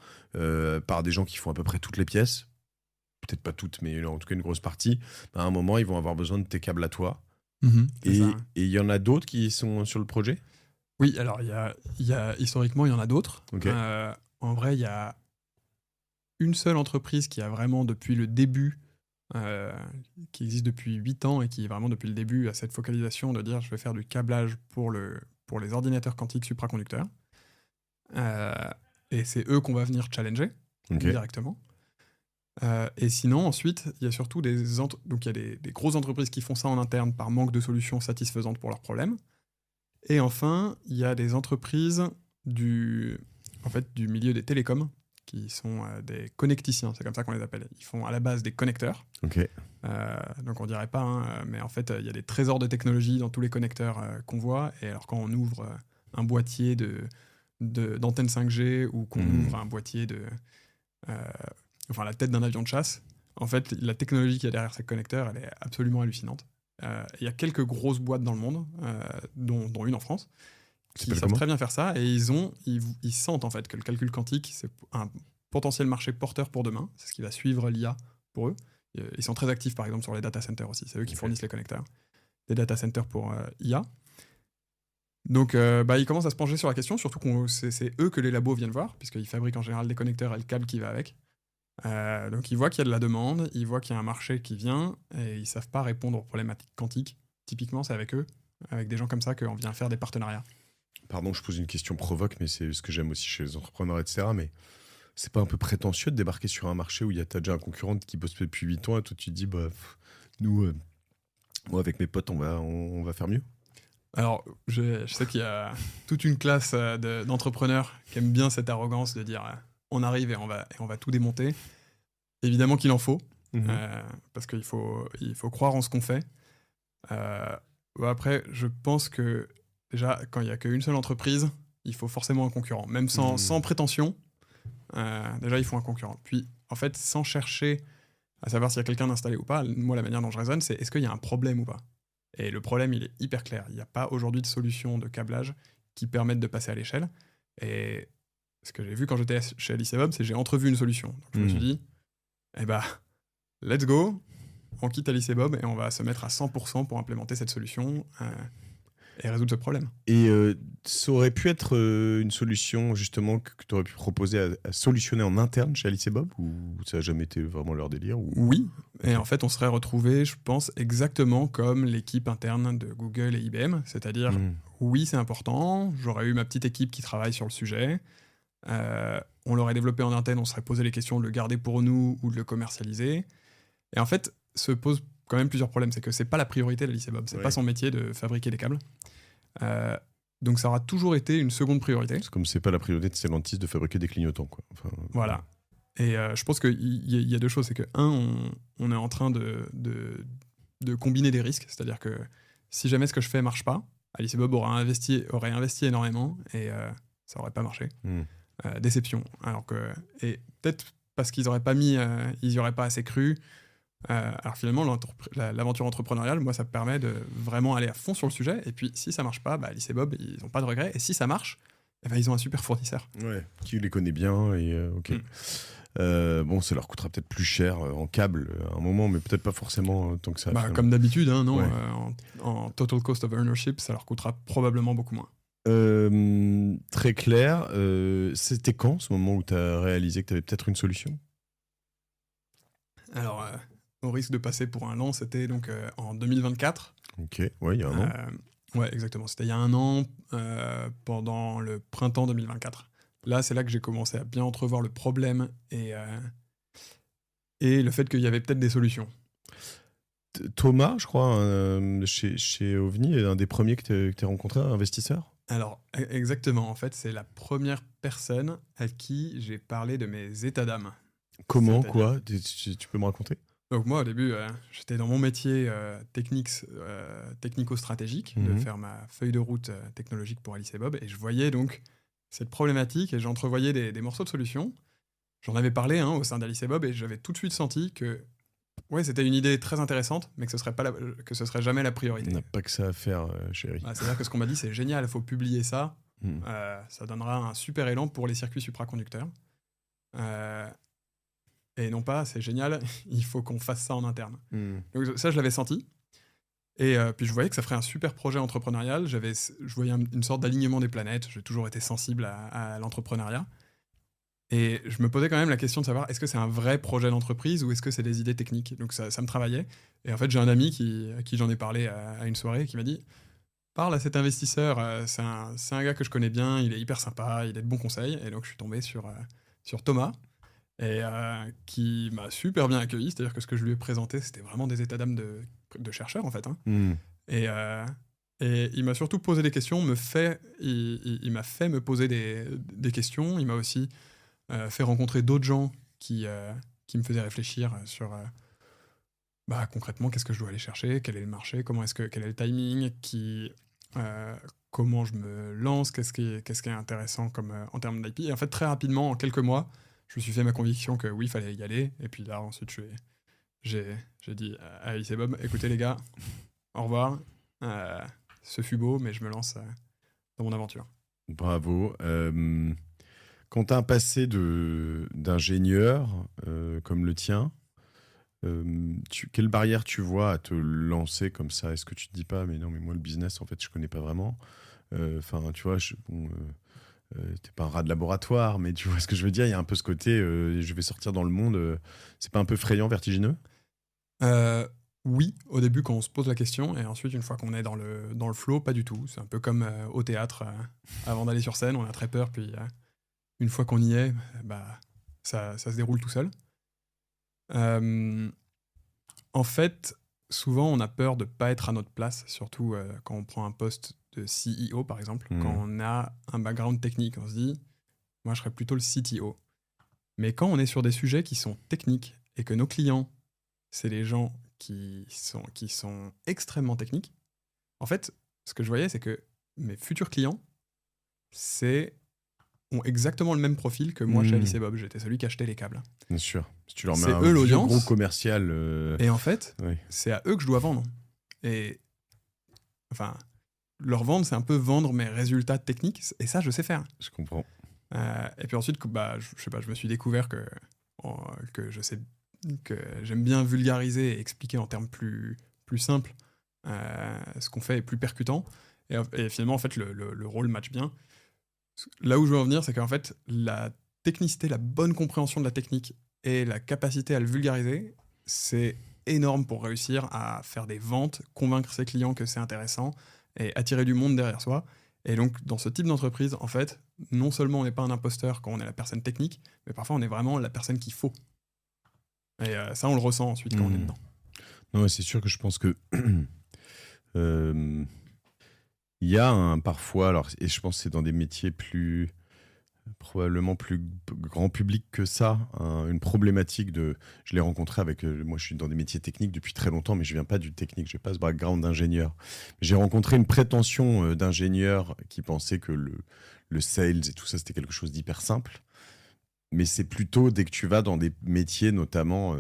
par des gens qui font à peu près toutes les pièces, peut-être pas toutes, mais en tout cas une grosse partie, à un moment, ils vont avoir besoin de tes câbles à toi. Et il y en a d'autres qui sont sur le projet ? Oui, alors historiquement, il y en a d'autres. Okay. En vrai, il y a une seule entreprise qui a vraiment depuis le début, qui existe depuis 8 ans et qui vraiment depuis le début a cette focalisation de dire je vais faire du câblage pour les ordinateurs quantiques supraconducteurs. Et c'est eux qu'on va venir challenger directement. Et sinon, ensuite, il y a surtout des grosses entreprises qui font ça en interne par manque de solutions satisfaisantes pour leurs problèmes. Et enfin, il y a des entreprises du milieu des télécoms qui sont des connecticiens, c'est comme ça qu'on les appelle. Ils font à la base des connecteurs. Donc on dirait pas, mais en fait, il y a des trésors de technologie dans tous les connecteurs qu'on voit. Et alors quand on ouvre un boîtier d'antenne 5G ou qu'on ouvre un boîtier la tête d'un avion de chasse, en fait, la technologie qu'il y a derrière ces connecteurs, elle est absolument hallucinante. Il y a quelques grosses boîtes dans le monde, dont une en France, qui savent très bien faire ça, et ils sentent en fait que le calcul quantique, c'est un potentiel marché porteur pour demain. C'est ce qui va suivre l'IA pour eux. Ils sont très actifs, par exemple, sur les data centers aussi. C'est eux qui fournissent les connecteurs. Des data centers pour IA. Donc, ils commencent à se pencher sur la question, surtout que c'est eux que les labos viennent voir, puisqu'ils fabriquent en général des connecteurs et le câble qui va avec. Donc, ils voient qu'il y a de la demande, ils voient qu'il y a un marché qui vient, et ils ne savent pas répondre aux problématiques quantiques. Typiquement, c'est avec eux, avec des gens comme ça, qu'on vient faire des partenariats. Pardon, je pose une question provoque, mais c'est ce que j'aime aussi chez les entrepreneurs, etc. Mais c'est pas un peu prétentieux de débarquer sur un marché où t'as déjà un concurrent qui bosse depuis 8 ans et toi tu te dis, moi avec mes potes, on va faire mieux? Alors, je sais qu'il y a toute une classe d'entrepreneurs qui aiment bien cette arrogance de dire on arrive et on va tout démonter. Évidemment qu'il en faut, parce qu'il faut croire en ce qu'on fait. Après, je pense que déjà, quand il n'y a qu'une seule entreprise, il faut forcément un concurrent. Même sans prétention, déjà, il faut un concurrent. Puis, en fait, sans chercher à savoir s'il y a quelqu'un d'installé ou pas, moi, la manière dont je raisonne, c'est est-ce qu'il y a un problème ou pas? Et le problème, il est hyper clair. Il n'y a pas aujourd'hui de solution de câblage qui permette de passer à l'échelle. Et ce que j'ai vu quand j'étais chez Alice et Bob, c'est que j'ai entrevu une solution. Donc, je me suis dit, let's go, on quitte Alice et Bob et on va se mettre à 100% pour implémenter cette solution et résoudre ce problème. Et ça aurait pu être une solution justement que tu aurais pu proposer à solutionner en interne chez Alice et Bob, ou ça n'a jamais été vraiment leur délire Oui, et en fait on serait retrouvé, je pense, exactement comme l'équipe interne de Google et IBM, c'est-à-dire oui c'est important, j'aurais eu ma petite équipe qui travaille sur le sujet, on l'aurait développé en interne, on serait posé les questions de le garder pour nous ou de le commercialiser, et en fait se pose quand même plusieurs problèmes. C'est que c'est pas la priorité d'Alice et Bob, c'est pas son métier de fabriquer des câbles. Donc ça aura toujours été une seconde priorité. C'est comme c'est pas la priorité de Stellantis de fabriquer des clignotants, quoi. Voilà. Et je pense qu'il y a deux choses. C'est que, on est en train de combiner des risques. C'est-à-dire que si jamais ce que je fais marche pas, Alice et Bob aurait investi énormément et ça aurait pas marché. Déception. Et peut-être parce qu'ils auraient pas ils y auraient pas assez cru. Alors finalement, l'aventure entrepreneuriale, moi, ça me permet de vraiment aller à fond sur le sujet. Et puis, si ça marche pas, Alice et Bob, ils n'ont pas de regrets. Et si ça marche, ils ont un super fournisseur. Ouais, qui les connaît bien. Et, ça leur coûtera peut-être plus cher en câble à un moment, mais peut-être pas forcément tant que ça. Comme d'habitude, non. Ouais. En total cost of ownership, ça leur coûtera probablement beaucoup moins. Très clair. C'était quand, ce moment où tu as réalisé que tu avais peut-être une solution? Alors, au risque de passer pour un lent, c'était donc en 2024. Ok, ouais, il y a un an. Ouais, exactement. C'était il y a un an, pendant le printemps 2024. Là, c'est là que j'ai commencé à bien entrevoir le problème et et le fait qu'il y avait peut-être des solutions. Thomas, je crois, chez OVNI, est un des premiers que tu as rencontré, un investisseur. Alors, exactement. En fait, c'est la première personne à qui j'ai parlé de mes états d'âme. Comment, C'est-à-dire- quoi tu peux me raconter? Donc moi, au début, j'étais dans mon métier technico-stratégique, de Mhm. faire ma feuille de route technologique pour Alice et Bob, et je voyais donc cette problématique, et j'entrevoyais des morceaux de solutions. J'en avais parlé au sein d'Alice et Bob, et j'avais tout de suite senti que ouais, c'était une idée très intéressante, mais que ce serait jamais la On priorité. n'a pas que ça à faire, chérie. C'est-à-dire que ce qu'on m'a dit, c'est génial, il faut publier ça. Mhm. Ça donnera un super élan pour les circuits supraconducteurs. Et non pas, c'est génial, il faut qu'on fasse ça en interne. Mhm. Donc ça, je l'avais senti. Et puis je voyais que ça ferait un super projet entrepreneurial. Je voyais une sorte d'alignement des planètes. J'ai toujours été sensible à l'entrepreneuriat. Et je me posais quand même la question de savoir, est-ce que c'est un vrai projet d'entreprise ou est-ce que c'est des idées techniques? Donc ça me travaillait. Et en fait, j'ai un ami à qui j'en ai parlé à une soirée qui m'a dit, parle à cet investisseur, c'est un gars que je connais bien, il est hyper sympa, il a de bons conseils. Et donc je suis tombé sur Thomas, et qui m'a super bien accueilli. C'est-à-dire que ce que je lui ai présenté, c'était vraiment des états d'âme de chercheur, en fait. Mhm. Et il m'a surtout posé des questions, il m'a fait me poser des questions. Il m'a aussi fait rencontrer d'autres gens qui me faisaient réfléchir sur concrètement qu'est-ce que je dois aller chercher, quel est le marché, quel est le timing, comment je me lance, qu'est-ce qui est intéressant en termes d'IP. Et en fait, très rapidement, en quelques mois, je me suis fait ma conviction que oui, il fallait y aller. Et puis là, ensuite, j'ai dit à Alice et Bob, écoutez les gars, au revoir. Ce fut beau, mais je me lance dans mon aventure. Bravo. Quand tu as un passé d'ingénieur comme le tien, quelle barrière tu vois à te lancer comme ça? Est-ce que tu te dis pas, mais non, mais moi, le business, en fait, je connais pas vraiment. Enfin, tu vois, t'es pas un rat de laboratoire, mais tu vois ce que je veux dire? Il y a un peu ce côté, je vais sortir dans le monde. C'est pas un peu effrayant, vertigineux? Oui, au début quand on se pose la question, et ensuite une fois qu'on est dans le flow, pas du tout. C'est un peu comme au théâtre, avant d'aller sur scène, on a très peur, puis une fois qu'on y est, ça se déroule tout seul. En fait, souvent on a peur de pas être à notre place, surtout quand on prend un poste de CEO par exemple, Mhm. quand on a un background technique, on se dit, moi je serais plutôt le CTO. Mais quand on est sur des sujets qui sont techniques et que nos clients, c'est les gens qui sont extrêmement techniques, en fait, ce que je voyais, c'est que mes futurs clients ont exactement le même profil que moi chez Alice et Bob. J'étais celui qui achetait les câbles. Bien sûr. Si tu leur mets C'est un eux vieux l'audience. gros commercial. Et en fait, Oui. c'est à eux que je dois vendre. Et enfin, leur vendre, c'est un peu vendre mes résultats techniques. Et ça, je sais faire. Je comprends. Et puis ensuite, je sais pas, je me suis découvert que j'aime bien vulgariser et expliquer en termes plus simples ce qu'on fait est plus percutant. Et finalement, en fait, le rôle match bien. Là où je veux en venir, c'est qu'en fait, la technicité, la bonne compréhension de la technique et la capacité à le vulgariser, c'est énorme pour réussir à faire des ventes, convaincre ses clients que c'est intéressant et attirer du monde derrière soi. Et donc, dans ce type d'entreprise, en fait, non seulement on n'est pas un imposteur quand on est la personne technique, mais parfois on est vraiment la personne qu'il faut. Et ça, on le ressent ensuite quand on est dedans. Non, c'est sûr que je pense que il y a parfois, alors, et je pense que c'est dans des métiers probablement plus grand public que ça, une problématique je l'ai rencontré moi je suis dans des métiers techniques depuis très longtemps, mais je viens pas du technique, j'ai pas ce background d'ingénieur. J'ai rencontré une prétention d'ingénieur qui pensait que le sales et tout ça, c'était quelque chose d'hyper simple. Mais c'est plutôt dès que tu vas dans des métiers, notamment,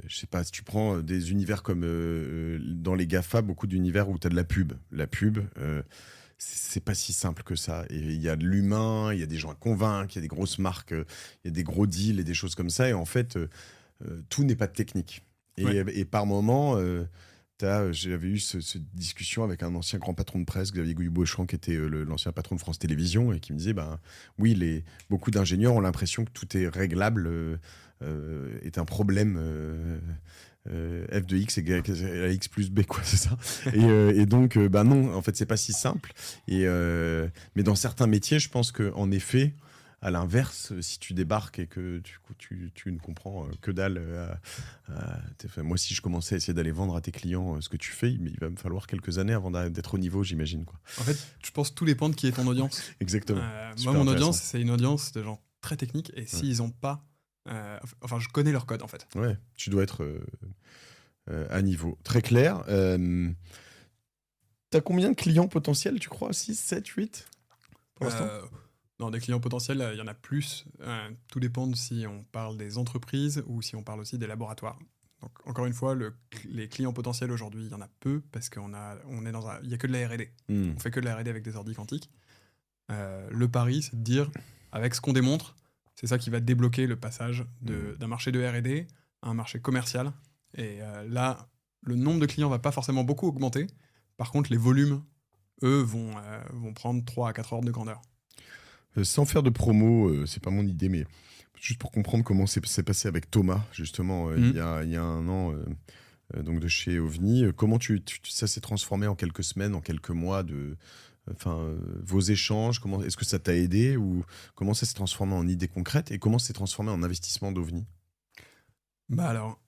je sais pas, si tu prends des univers comme dans les GAFA, beaucoup d'univers où tu as de la pub. La pub, c'est pas si simple que ça. Et il y a de l'humain, il y a des gens à convaincre, il y a des grosses marques, il y a des gros deals et des choses comme ça. Et en fait, tout n'est pas technique. Et par moment, j'avais eu cette discussion avec un ancien grand patron de presse, Xavier Gouilly-Beauchamp, qui était l'ancien patron de France Télévisions, et qui me disait, oui, beaucoup d'ingénieurs ont l'impression que tout est réglable, est un problème f de x égale à x plus b, quoi, c'est ça. Et donc, non, en fait, c'est pas si simple. Mais dans certains métiers, je pense qu'en effet, À l'inverse, si tu débarques et que tu ne comprends que dalle, moi, si je commençais à essayer d'aller vendre à tes clients ce que tu fais, il va me falloir quelques années avant d'être au niveau, j'imagine, quoi. En fait, je pense que tout dépend de qui est ton audience. Exactement. Moi, Super mon intéressant. audience, c'est une audience de gens très techniques et s'ils n'ont pas. Enfin, je connais leur code en fait. Ouais, tu dois être à niveau. Très clair. T'as combien de clients potentiels, tu crois? 6, 7, 8 pour l'instant? Non, des clients potentiels, il y en a plus. Tout dépend de si on parle des entreprises ou si on parle aussi des laboratoires. Donc, encore une fois, les clients potentiels aujourd'hui, il y en a peu parce il y a que de la R&D. On fait que de la R&D avec des ordi quantiques. Le pari, c'est de dire, avec ce qu'on démontre, c'est ça qui va débloquer le passage d'un marché de R&D à un marché commercial. Et là, le nombre de clients va pas forcément beaucoup augmenter. Par contre, les volumes, eux, vont prendre 3 à 4 ordres de grandeur. Sans faire de promo, c'est pas mon idée, mais juste pour comprendre comment c'est passé avec Thomas, justement, il y a un an, donc de chez OVNI. Comment ça s'est transformé en quelques semaines, en quelques mois vos échanges, est-ce que ça t'a aidé ou comment ça s'est transformé en idée concrète et comment ça s'est transformé en investissement d'OVNI? Bah alors,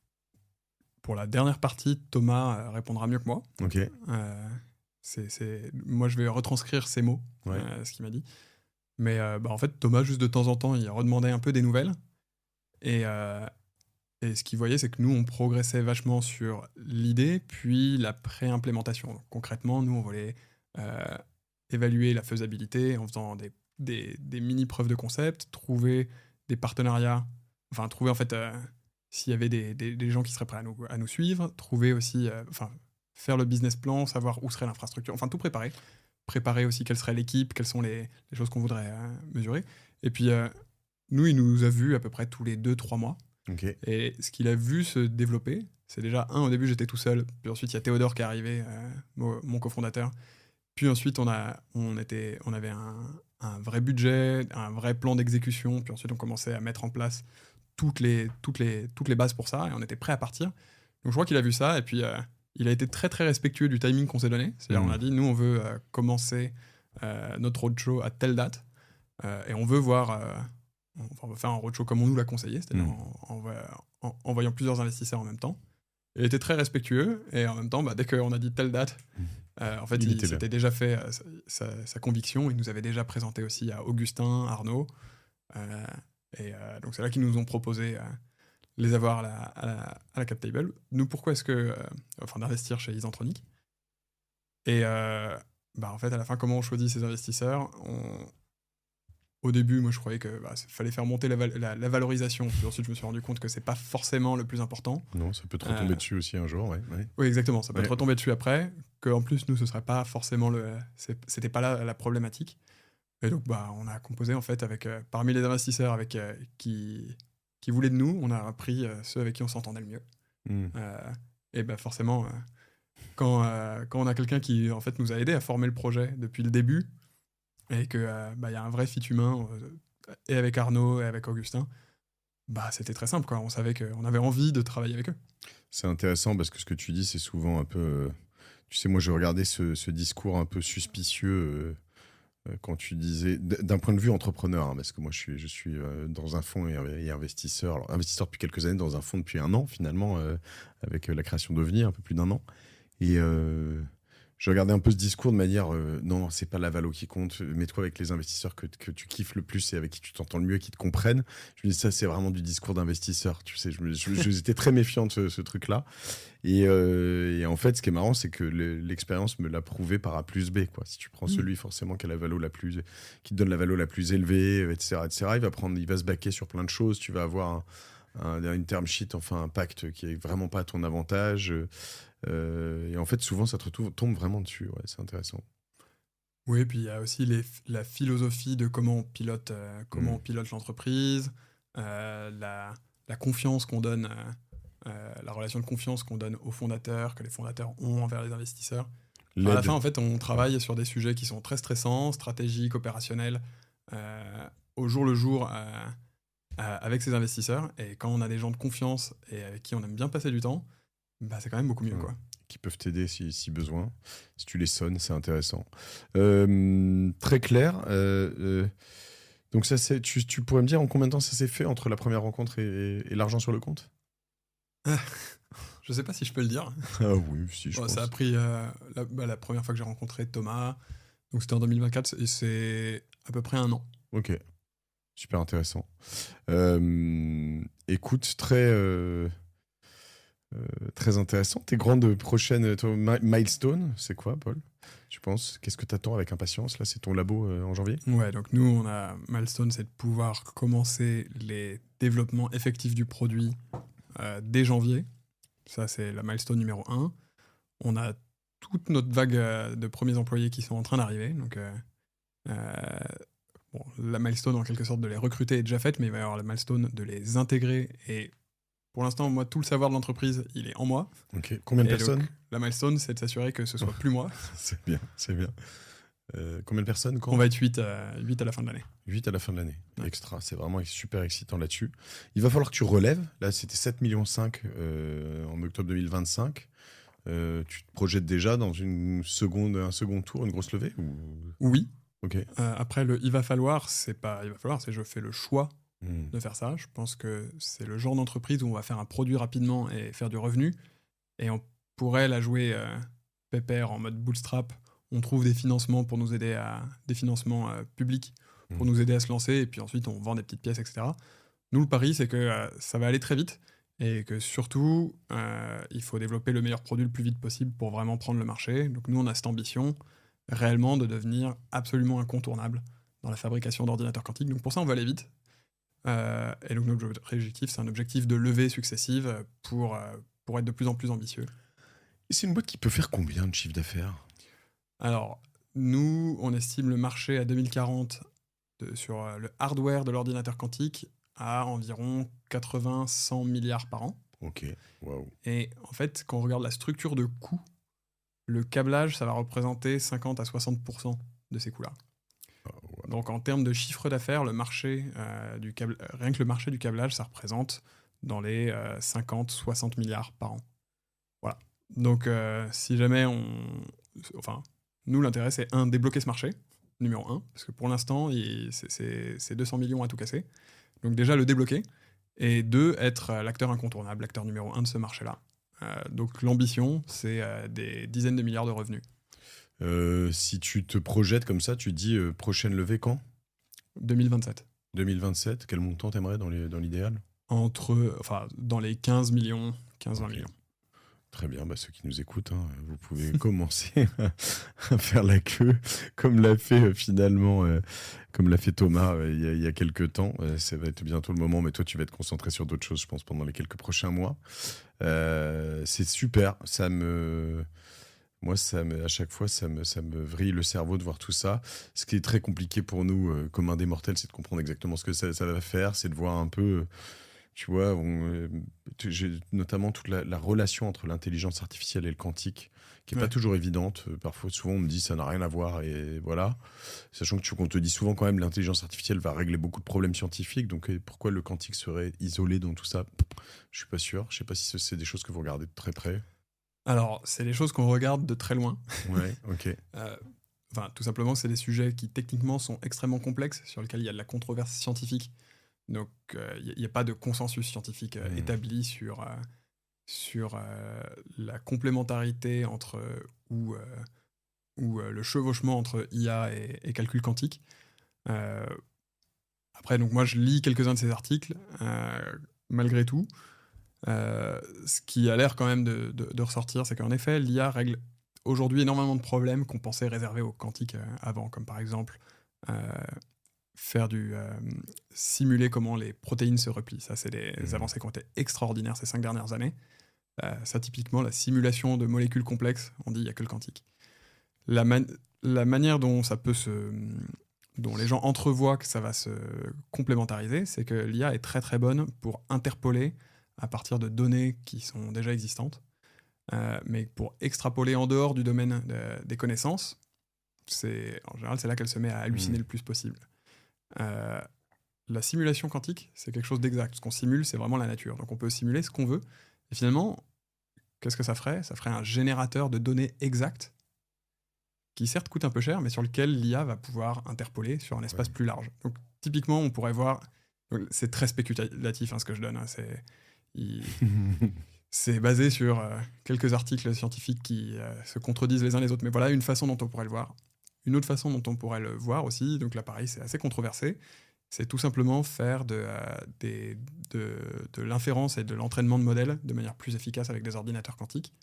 pour la dernière partie, Thomas répondra mieux que moi. Ok. Moi, je vais retranscrire ses mots, Ouais. ce qu'il m'a dit. Mais en fait, Thomas, juste de temps en temps, il redemandait un peu des nouvelles. Et ce qu'il voyait, c'est que nous, on progressait vachement sur l'idée, puis la pré-implémentation. Donc, concrètement, nous, on voulait évaluer la faisabilité en faisant des mini-preuves de concept, trouver des partenariats, enfin, trouver en fait s'il y avait des gens qui seraient prêts à nous suivre, trouver aussi, faire le business plan, savoir où serait l'infrastructure, enfin, tout préparer. Préparer aussi quelle serait l'équipe, quelles sont les choses qu'on voudrait mesurer. Et puis, nous, il nous a vus à peu près tous les 2-3 mois. Okay. Et ce qu'il a vu se développer, c'est déjà, au début, j'étais tout seul. Puis ensuite, il y a Théodore qui est arrivé, mon cofondateur. Puis ensuite, on avait un vrai budget, un vrai plan d'exécution. Puis ensuite, on commençait à mettre en place toutes les bases pour ça. Et on était prêt à partir. Donc, je crois qu'il a vu ça. Et puis... il a été très très respectueux du timing qu'on s'est donné. C'est-à-dire, on a dit, nous, on veut commencer notre roadshow à telle date. Et on veut on veut faire un roadshow comme on nous l'a conseillé, c'est-à-dire en voyant plusieurs investisseurs en même temps. Il était très respectueux. Et en même temps, dès qu'on a dit telle date, en fait, il s'était déjà fait sa conviction. Il nous avait déjà présenté aussi à Augustin, Arnaud. Donc, c'est là qu'ils nous ont proposé... les avoir à la cap table. Nous, pourquoi est-ce que... d'investir chez Isentronic. Et en fait, à la fin, comment on choisit ces investisseurs? Au début, moi, je croyais qu'il fallait faire monter la valorisation. Puis ensuite, je me suis rendu compte que c'est pas forcément le plus important. Non, ça peut te retomber dessus aussi un jour, ouais. Oui, exactement. Ça peut te retomber dessus après. Qu'en plus, nous, ce serait pas forcément c'était pas la problématique. Et donc, on a composé, en fait, avec parmi les investisseurs avec qui voulaient de nous, on a pris ceux avec qui on s'entendait le mieux. Et forcément, quand on a quelqu'un qui en fait nous a aidé à former le projet depuis le début et que y a un vrai fit humain et avec Arnaud et avec Augustin, c'était très simple, quoi. On savait qu'on avait envie de travailler avec eux. C'est intéressant parce que ce que tu dis, c'est souvent un peu... tu sais, moi, je regardais ce discours un peu suspicieux quand tu disais, d'un point de vue entrepreneur, parce que moi je suis dans un fonds et investisseur, alors investisseur depuis quelques années, dans un fonds depuis 1 an finalement, avec la création d'OVNI, un peu plus d'1 an. Et je regardais un peu ce discours de manière, non, c'est pas la valo qui compte, mets-toi avec les investisseurs que tu kiffes le plus et avec qui tu t'entends le mieux et qui te comprennent. Je me dis, ça c'est vraiment du discours d'investisseur, tu sais, j'étais très méfiant de ce truc-là. Et en fait, ce qui est marrant, c'est que l'expérience me l'a prouvé par A plus B, quoi. Si tu prends celui forcément qui a la valo qui te donne la valo la plus élevée, etc., il va se baquer sur plein de choses. Tu vas avoir une term sheet, enfin un pacte qui est vraiment pas à ton avantage. Et en fait, souvent, ça te tombe vraiment dessus. Ouais, c'est intéressant. Oui, puis il y a aussi la philosophie de comment on pilote l'entreprise, la confiance qu'on donne. La relation de confiance qu'on donne aux fondateurs, que les fondateurs ont envers les investisseurs. À la fin, en fait, on travaille sur des sujets qui sont très stressants, stratégiques, opérationnels, au jour le jour avec ces investisseurs. Et quand on a des gens de confiance et avec qui on aime bien passer du temps, c'est quand même beaucoup mieux, quoi. Qui peuvent t'aider si besoin. Si tu les sonnes, c'est intéressant. Très clair. Donc ça, tu pourrais me dire en combien de temps ça s'est fait entre la première rencontre et l'argent sur le compte? Je sais pas si je peux le dire. Ah oui, si, je pense. Ça a pris la première fois que j'ai rencontré Thomas, donc c'était en 2024, et c'est à peu près 1 an. Ok, super intéressant. Écoute, très intéressant. Tes grandes prochaines milestones, c'est quoi, Paul? Tu penses? Qu'est-ce que tu attends avec impatience? Là, c'est ton labo en janvier? Ouais, donc nous, on a milestone, c'est de pouvoir commencer les développements effectifs du produit dès janvier. Ça, c'est la milestone numéro 1. On a toute notre vague de premiers employés qui sont en train d'arriver. Donc, la milestone, en quelque sorte, de les recruter est déjà faite, mais il va y avoir la milestone de les intégrer. Et pour l'instant, moi, tout le savoir de l'entreprise, il est en moi. Ok. Combien de Et personnes? donc, la milestone, c'est de s'assurer que ce soit plus moi. C'est bien, c'est bien. Combien de personnes quand? On va être 8 à la fin de l'année. 8 à la fin de l'année. Ouais. Extra. C'est vraiment super excitant là-dessus. Il va falloir que tu relèves. Là, c'était 7,5 millions en octobre 2025. Tu te projettes déjà dans un second tour, une grosse levée ou... Oui. Ok. Après, il va falloir, c'est je fais le choix Hmm. de faire ça. Je pense que c'est le genre d'entreprise où on va faire un produit rapidement et faire du revenu. Et on pourrait la jouer pépère en mode bootstrap. On trouve des financements pour nous aider des financements publics pour nous aider à se lancer. Et puis ensuite, on vend des petites pièces, etc. Nous, le pari, c'est que ça va aller très vite et que surtout, il faut développer le meilleur produit le plus vite possible pour vraiment prendre le marché. Donc nous, on a cette ambition réellement de devenir absolument incontournable dans la fabrication d'ordinateurs quantiques. Donc pour ça, on va aller vite. Et donc notre objectif, c'est un objectif de levée successive pour être de plus en plus ambitieux. Et c'est une boîte qui peut faire combien de chiffre d'affaires? Alors, nous, on estime le marché à 2040 sur le hardware de l'ordinateur quantique à environ 80-100 milliards par an. Ok, waouh. Et en fait, quand on regarde la structure de coûts, le câblage, ça va représenter 50 à 60% de ces coûts-là. Wow. Donc en termes de chiffre d'affaires, rien que le marché du câblage, ça représente dans les 50-60 milliards par an. Voilà. Donc si jamais nous, l'intérêt, c'est débloquer ce marché, numéro 1, parce que pour l'instant, c'est 200 millions à tout casser. Donc déjà, le débloquer. Et 2, être l'acteur incontournable, l'acteur numéro 1 de ce marché-là. Donc l'ambition, c'est des dizaines de milliards de revenus. Si tu te projettes comme ça, tu dis prochaine levée quand? 2027. 2027, quel montant t'aimerais dans l'idéal? Dans les 15 millions, 15-20 Ok. millions. Très bien, ceux qui nous écoutent, vous pouvez commencer à faire la queue, comme l'a fait comme l'a fait Thomas il y a quelques temps. Ça va être bientôt le moment, mais toi, tu vas être concentré sur d'autres choses, je pense, pendant les quelques prochains mois. C'est super, à chaque fois, ça me vrille le cerveau de voir tout ça. Ce qui est très compliqué pour nous, comme un des mortels, c'est de comprendre exactement ce que ça va faire, c'est de voir un peu... Tu vois, j'ai notamment toute la relation entre l'intelligence artificielle et le quantique, qui n'est pas toujours évidente. Parfois, souvent, on me dit ça n'a rien à voir, et voilà. Sachant qu'on te dit souvent quand même l'intelligence artificielle va régler beaucoup de problèmes scientifiques, donc pourquoi le quantique serait isolé dans tout ça? Je suis pas sûr. Je sais pas si c'est des choses que vous regardez de très près. Alors, c'est les choses qu'on regarde de très loin. Ouais, ok. Tout simplement, c'est des sujets qui techniquement sont extrêmement complexes, sur lesquels il y a de la controverse scientifique. Donc, il n'y a pas de consensus scientifique établi sur la complémentarité entre ou le chevauchement entre IA et calcul quantique. Après, donc moi, je lis quelques-uns de ces articles, malgré tout. Ce qui a l'air quand même de ressortir, c'est qu'en effet, l'IA règle aujourd'hui énormément de problèmes qu'on pensait réservés au quantique avant, comme par exemple... faire simuler comment les protéines se replient. Ça, c'est des avancées qui ont été extraordinaires ces 5 dernières années. Ça, typiquement, la simulation de molécules complexes, on dit il n'y a que le quantique. La manière dont dont les gens entrevoient que ça va se complémentariser, c'est que l'IA est très très bonne pour interpoler à partir de données qui sont déjà existantes, mais pour extrapoler en dehors du domaine des connaissances, en général, c'est là qu'elle se met à halluciner le plus possible. La simulation quantique, c'est quelque chose d'exact. Ce qu'on simule, c'est vraiment la nature. Donc on peut simuler ce qu'on veut. Et finalement, qu'est-ce que ça ferait? Ça ferait un générateur de données exactes qui certes coûte un peu cher, mais sur lequel l'IA va pouvoir interpoler sur un espace plus large. Donc typiquement, on pourrait voir, c'est très spéculatif ce que je donne, c'est basé sur quelques articles scientifiques qui se contredisent les uns les autres, mais voilà une façon dont on pourrait le voir. Une autre façon dont on pourrait le voir aussi, donc là pareil, c'est assez controversé, c'est tout simplement faire de l'inférence et de l'entraînement de modèles de manière plus efficace avec des ordinateurs quantiques.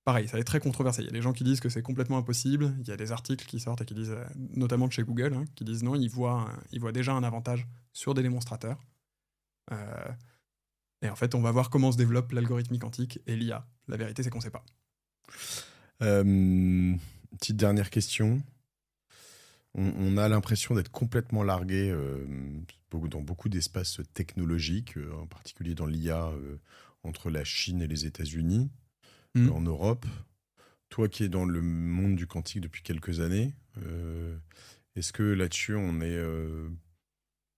Pareil, ça est très controversé. Il y a des gens qui disent que c'est complètement impossible. Il y a des articles qui sortent et qui disent, notamment de chez Google, qui disent non, ils voient déjà un avantage sur des démonstrateurs. Et en fait, on va voir comment se développe l'algorithmie quantique et l'IA. La vérité, c'est qu'on ne sait pas. Petite dernière question. On a l'impression d'être complètement largué dans beaucoup d'espaces technologiques, en particulier dans l'IA, entre la Chine et les États-Unis, en Europe. Toi qui es dans le monde du quantique depuis quelques années, est-ce que là-dessus on est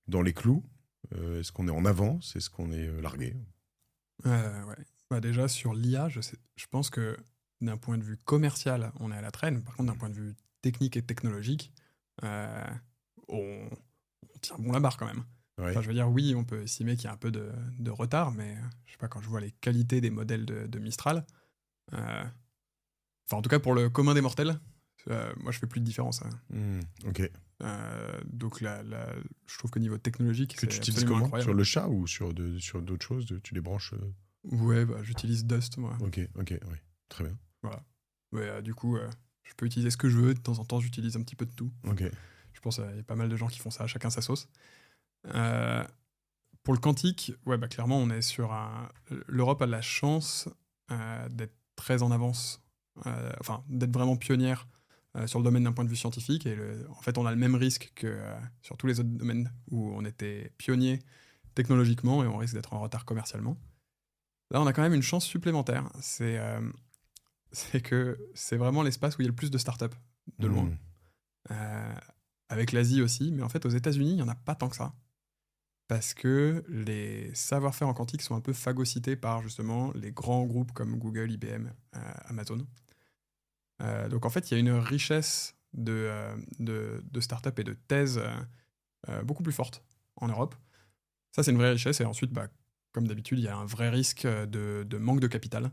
dans les clous ? Est-ce qu'on est en avance ? Est-ce qu'on est largué ? Ouais. Déjà, sur l'IA, je pense que d'un point de vue commercial, on est à la traîne. Par contre, d'un point de vue technique et technologique, on tient bon la barre quand même. Ouais. Enfin, je veux dire, oui, on peut estimer qu'il y a un peu de retard, mais je sais pas, quand je vois les qualités des modèles de Mistral, en tout cas pour le commun des mortels, moi je fais plus de différence. Ok. Donc là, je trouve que niveau technologique, que c'est tu utilises absolument comment ? incroyable. Sur le chat ou sur d'autres choses ? Tu les branches Ouais, j'utilise Dust, moi. Ok, ouais. Très bien. Voilà. Ouais, du coup, je peux utiliser ce que je veux. De temps en temps, j'utilise un petit peu de tout. Ok. Je pense qu'il y a pas mal de gens qui font ça, chacun sa sauce. Pour le quantique, clairement, on est sur l'Europe a la chance d'être très en avance, d'être vraiment pionnière sur le domaine d'un point de vue scientifique. Et en fait, on a le même risque que sur tous les autres domaines où on était pionnier technologiquement et on risque d'être en retard commercialement. Là, on a quand même une chance supplémentaire. C'est que c'est vraiment l'espace où il y a le plus de startups, de loin. Avec l'Asie aussi, mais en fait, aux États-Unis, il n'y en a pas tant que ça. Parce que les savoir-faire en quantique sont un peu phagocytés par justement les grands groupes comme Google, IBM, Amazon. Donc en fait, il y a une richesse de startups et de thèses beaucoup plus forte en Europe. Ça, c'est une vraie richesse. Et ensuite, comme d'habitude, il y a un vrai risque de manque de capital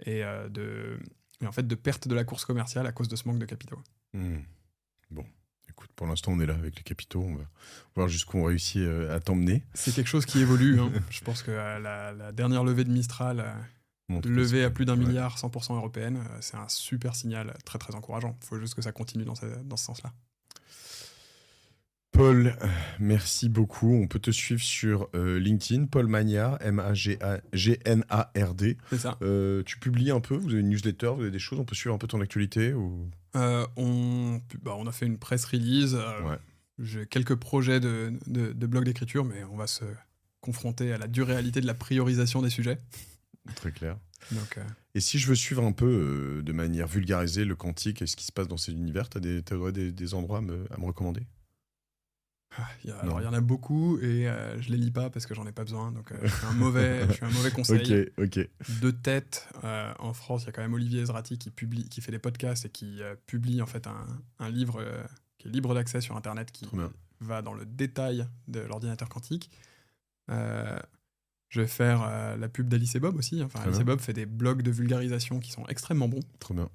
et en fait de perte de la course commerciale à cause de ce manque de capitaux. Bon. Écoute, pour l'instant, on est là avec les capitaux. On va voir jusqu'où on réussit à t'emmener. C'est quelque chose qui évolue. Je pense que la dernière levée de Mistral, levée à plus d'1 milliard, 100% européenne, c'est un super signal très très encourageant. Il faut juste que ça continue dans ce sens-là. Paul, merci beaucoup. On peut te suivre sur LinkedIn, Paul Magnard, Magnard. C'est ça. Tu publies un peu ? Vous avez une newsletter ? Vous avez des choses ? On peut suivre un peu ton actualité ou... On a fait une press release. J'ai quelques projets de blog d'écriture, mais on va se confronter à la dure réalité de la priorisation des sujets. Très clair. Donc, Et si je veux suivre un peu de manière vulgarisée le quantique et ce qui se passe dans ces univers, tu as des endroits à me recommander ? Il y en a beaucoup et je les lis pas parce que j'en ai pas besoin. Donc je suis un mauvais conseil. Ok. De tête, en France, il y a quand même Olivier Ezrati qui fait des podcasts et qui publie en fait un livre qui est libre d'accès sur Internet qui va dans le détail de l'ordinateur quantique. Je vais faire la pub d'Alice et Bob aussi. Alice et Bob fait des blogs de vulgarisation qui sont extrêmement bons. Trop bien.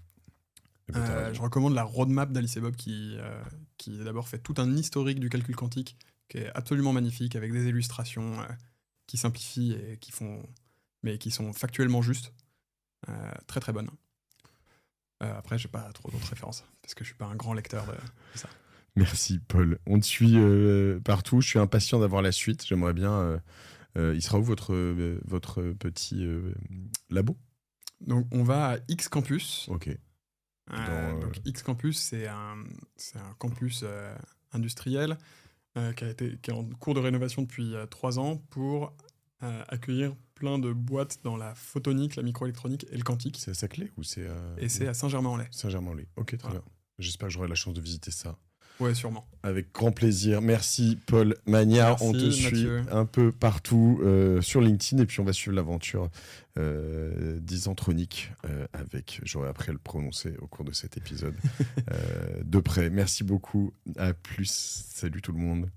Je recommande la roadmap d'Alice et Bob qui d'abord fait tout un historique du calcul quantique qui est absolument magnifique avec des illustrations qui simplifient et qui sont factuellement justes. Très très bonnes. Après, j'ai pas trop d'autres références parce que je suis pas un grand lecteur de ça. Merci Paul. On te suit partout. Je suis impatient d'avoir la suite. J'aimerais bien. Il sera où votre petit labo ? Donc on va à X Campus. Ok. Donc X Campus, c'est un campus industriel qui est en cours de rénovation depuis 3 ans pour accueillir plein de boîtes dans la photonique, la microélectronique et le quantique. C'est à Saclay ou c'est Et c'est à Saint-Germain-en-Laye. Saint-Germain-en-Laye. Ok, très bien. J'espère que j'aurai la chance de visiter ça. Ouais, sûrement. Avec grand plaisir. Merci Paul Magnard. Merci, On te suit Mathieu. un peu partout sur LinkedIn et puis on va suivre l'aventure d'Isentronic avec, j'aurais appris à le prononcer au cours de cet épisode, de près. Merci beaucoup. À plus. Salut tout le monde.